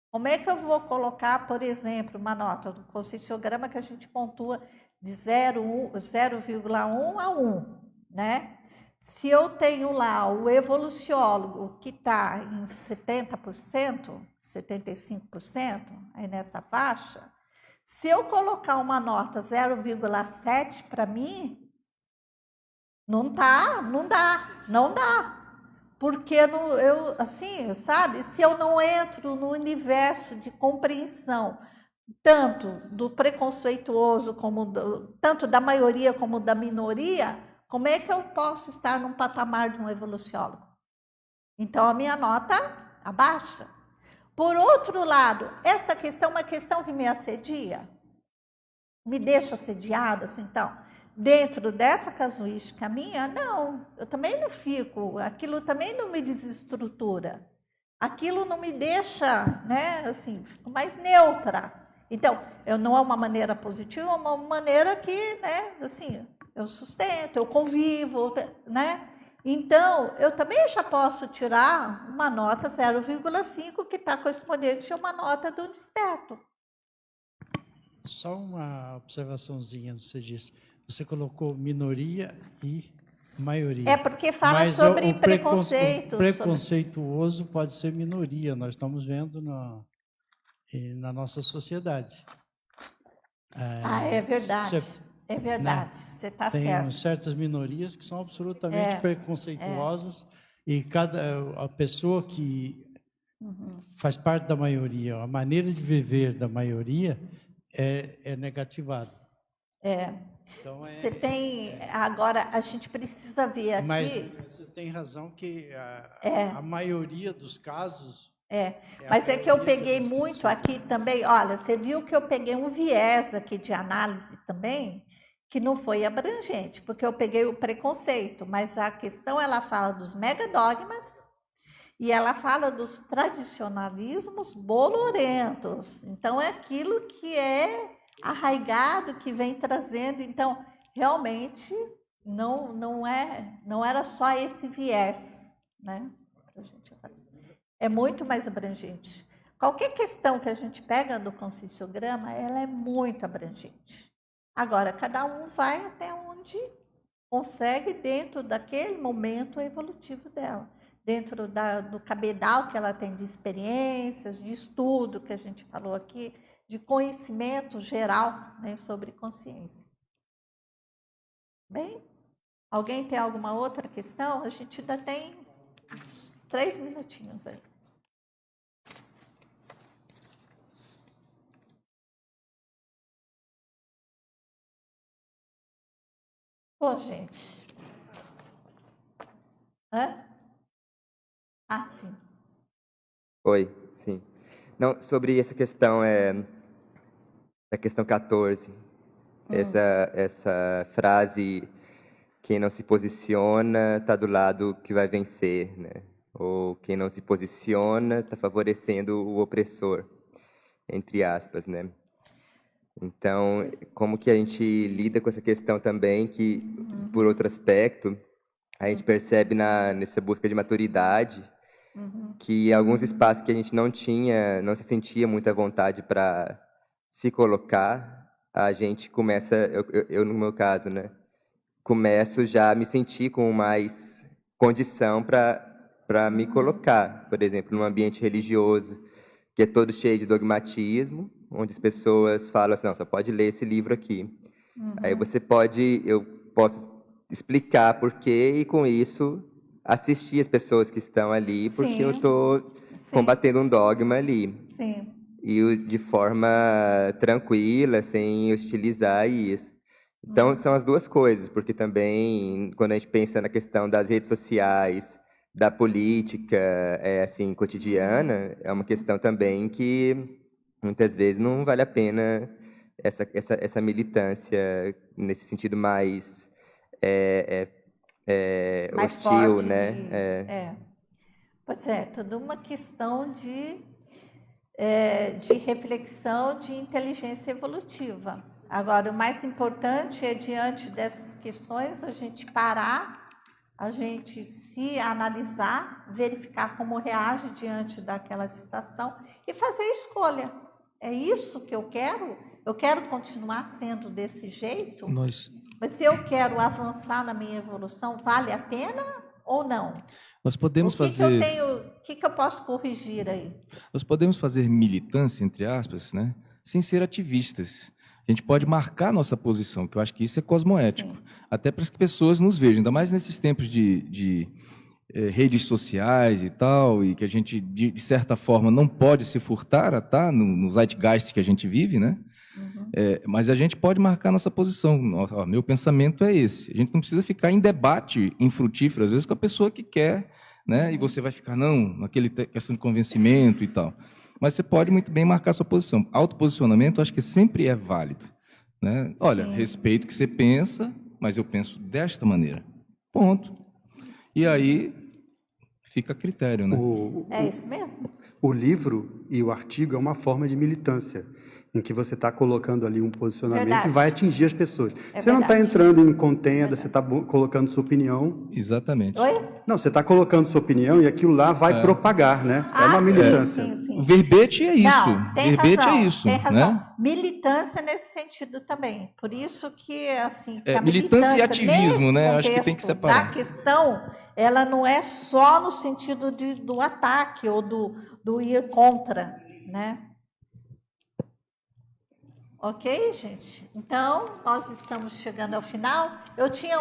Como é que eu vou colocar, por exemplo, uma nota do conscienciograma que a gente pontua de 0,1 a 1, né? Se eu tenho lá o evoluciólogo que está em 70%, 75%, aí nessa faixa, se eu colocar uma nota 0,7 para mim, não dá. porque eu, assim, sabe, se eu não entro no universo de compreensão, tanto do preconceituoso, tanto da maioria como da minoria, como é que eu posso estar num patamar de um evoluciólogo? Então, a minha nota abaixa. Por outro lado, essa questão é uma questão que me assedia, me deixa assediada, assim, então, dentro dessa casuística minha, não, eu também não fico, aquilo também não me desestrutura, aquilo não me deixa, né, assim, fico mais neutra. Então, não é uma maneira positiva, é uma maneira que, né, assim, eu sustento, eu convivo, né? Então, eu também já posso tirar uma nota 0,5 que está correspondente a uma nota do desperto. Só uma observaçãozinha, você colocou minoria e maioria. É porque fala sobre preconceito. O preconceituoso pode ser minoria, nós estamos vendo na nossa sociedade. É verdade. É verdade, né? Você está certo. Tem certas minorias que são absolutamente preconceituosas e a pessoa que faz parte da maioria, a maneira de viver da maioria é negativada. Então, você tem... Agora, a gente precisa ver aqui... Mas você tem razão que a maioria dos casos... mas é que eu peguei muito aqui também, olha, você viu que eu peguei um viés aqui de análise também, que não foi abrangente, porque eu peguei o preconceito, mas a questão, ela fala dos megadogmas e ela fala dos tradicionalismos bolorentos. Então, é aquilo que é arraigado, que vem trazendo. Então, realmente, não era só esse viés, né? É muito mais abrangente. Qualquer questão que a gente pega do conscienciograma, ela é muito abrangente. Agora, cada um vai até onde consegue dentro daquele momento evolutivo dela, dentro do cabedal que ela tem de experiências, de estudo que a gente falou aqui, de conhecimento geral, né, sobre consciência. Bem, alguém tem alguma outra questão? A gente ainda tem uns 3 minutinhos aí. Gente. Sim. Oi, sim. Não, sobre essa questão, a questão 14, essa frase, quem não se posiciona está do lado que vai vencer, né? Ou quem não se posiciona está favorecendo o opressor, entre aspas, né? Então, como que a gente lida com essa questão também, que, por outro aspecto, a gente percebe nessa busca de maturidade, que alguns espaços que a gente não se sentia muita vontade para se colocar, a gente começa, eu no meu caso, né, começo já a me sentir com mais condição para me colocar, por exemplo, num ambiente religioso, que é todo cheio de dogmatismo, onde as pessoas falam assim, não, só pode ler esse livro aqui. Aí eu posso explicar por quê e, com isso, assistir as pessoas que estão ali, porque eu estou combatendo um dogma ali. Sim. E de forma tranquila, sem hostilizar isso. Então, são as duas coisas, porque também, quando a gente pensa na questão das redes sociais, da política, assim, cotidiana, é uma questão também que muitas vezes não vale a pena essa militância nesse sentido mais mais hostil, forte, né? Pois é, tudo uma questão de reflexão, de inteligência evolutiva. Agora, o mais importante é, diante dessas questões, a gente parar, a gente se analisar, verificar como reage diante daquela situação e fazer a escolha. É isso que eu quero? Eu quero continuar sendo desse jeito? Mas se eu quero avançar na minha evolução, vale a pena ou não? Nós podemos o que eu posso corrigir aí? Nós podemos fazer militância, entre aspas, né, sem ser ativistas. A gente pode marcar nossa posição, que eu acho que isso é cosmoético. Até para que as pessoas nos vejam, ainda mais nesses tempos de redes sociais e tal, e que a gente, de certa forma, não pode se furtar a estar no zeitgeist que a gente vive, né? Mas a gente pode marcar nossa posição. Meu pensamento é esse. A gente não precisa ficar em debate infrutífero, às vezes, com a pessoa que quer, né? E você vai ficar, não, naquele questão de convencimento e tal. Mas você pode muito bem marcar sua posição. Autoposicionamento, acho que sempre é válido, né? Olha, Sim. respeito o que você pensa, mas eu penso desta maneira. Ponto. E aí fica a critério, né? É isso mesmo? O livro e o artigo é uma forma de militância, em que você está colocando ali um posicionamento Verdade. e vai atingir as pessoas. É Você não está verdade. entrando em contenda, você está colocando sua opinião. Exatamente. Oi? Não, você está colocando sua opinião e aquilo lá vai propagar, né? É uma militância. Sim. O verbete é isso. Não, tem verbete razão, é isso, tem razão. né? Militância nesse sentido também. Por isso que, assim, que a militância e ativismo, nesse né? Acho que tem que contexto separar. da questão, ela não é só no sentido do ataque ou do ir contra, né? Ok, gente? Então, nós estamos chegando ao final. Eu tinha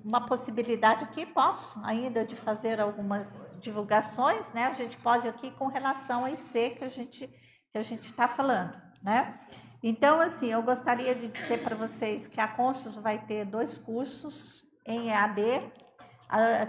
uma possibilidade aqui, posso ainda, de fazer algumas divulgações, né? A gente pode aqui com relação ao IC que a gente está falando, né? Então, assim, eu gostaria de dizer para vocês que a Consus vai ter 2 cursos em EAD.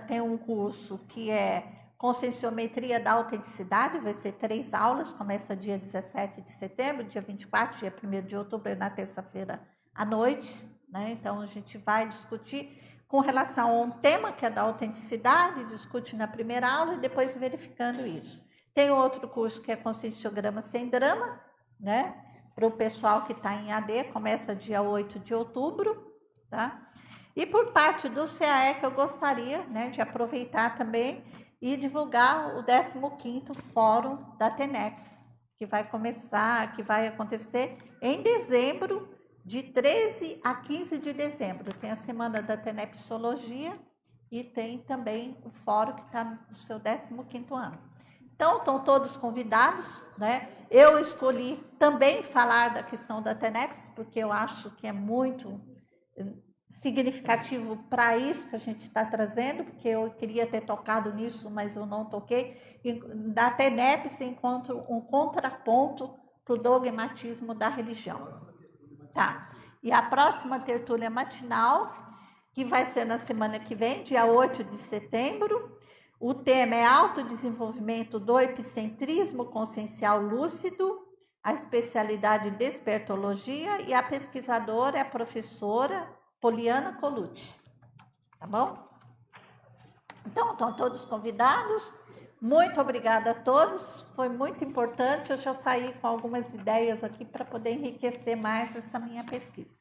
Tem um curso que é Conscienciometria da Autenticidade, vai ser 3 aulas, começa dia 17 de setembro, dia 24, dia 1º de outubro, é na terça-feira à noite, né? Então, a gente vai discutir com relação a um tema que é da autenticidade, discute na primeira aula e depois verificando isso. Tem outro curso que é Conscienciograma Sem Drama, né? Para o pessoal que está em AD, começa dia 8 de outubro, tá? E por parte do CAE, que eu gostaria, né, de aproveitar também e divulgar o 15º Fórum da TENEPS, que vai acontecer em dezembro, de 13 a 15 de dezembro. Tem a Semana da Tenepsologia e tem também o fórum que está no seu 15º ano. Então, estão todos convidados, né? Eu escolhi também falar da questão da TENEPS, porque eu acho que é muito significativo para isso que a gente está trazendo, porque eu queria ter tocado nisso, mas eu não toquei. Da TENEPS encontro um contraponto para o dogmatismo da religião. Tá. E a próxima tertúlia matinal, que vai ser na semana que vem, dia 8 de setembro, o tema é autodesenvolvimento do epicentrismo consciencial lúcido, a especialidade despertologia, e a pesquisadora é a professora Poliana Colucci. Tá bom? Então, estão todos convidados. Muito obrigada a todos. Foi muito importante. Eu já saí com algumas ideias aqui para poder enriquecer mais essa minha pesquisa.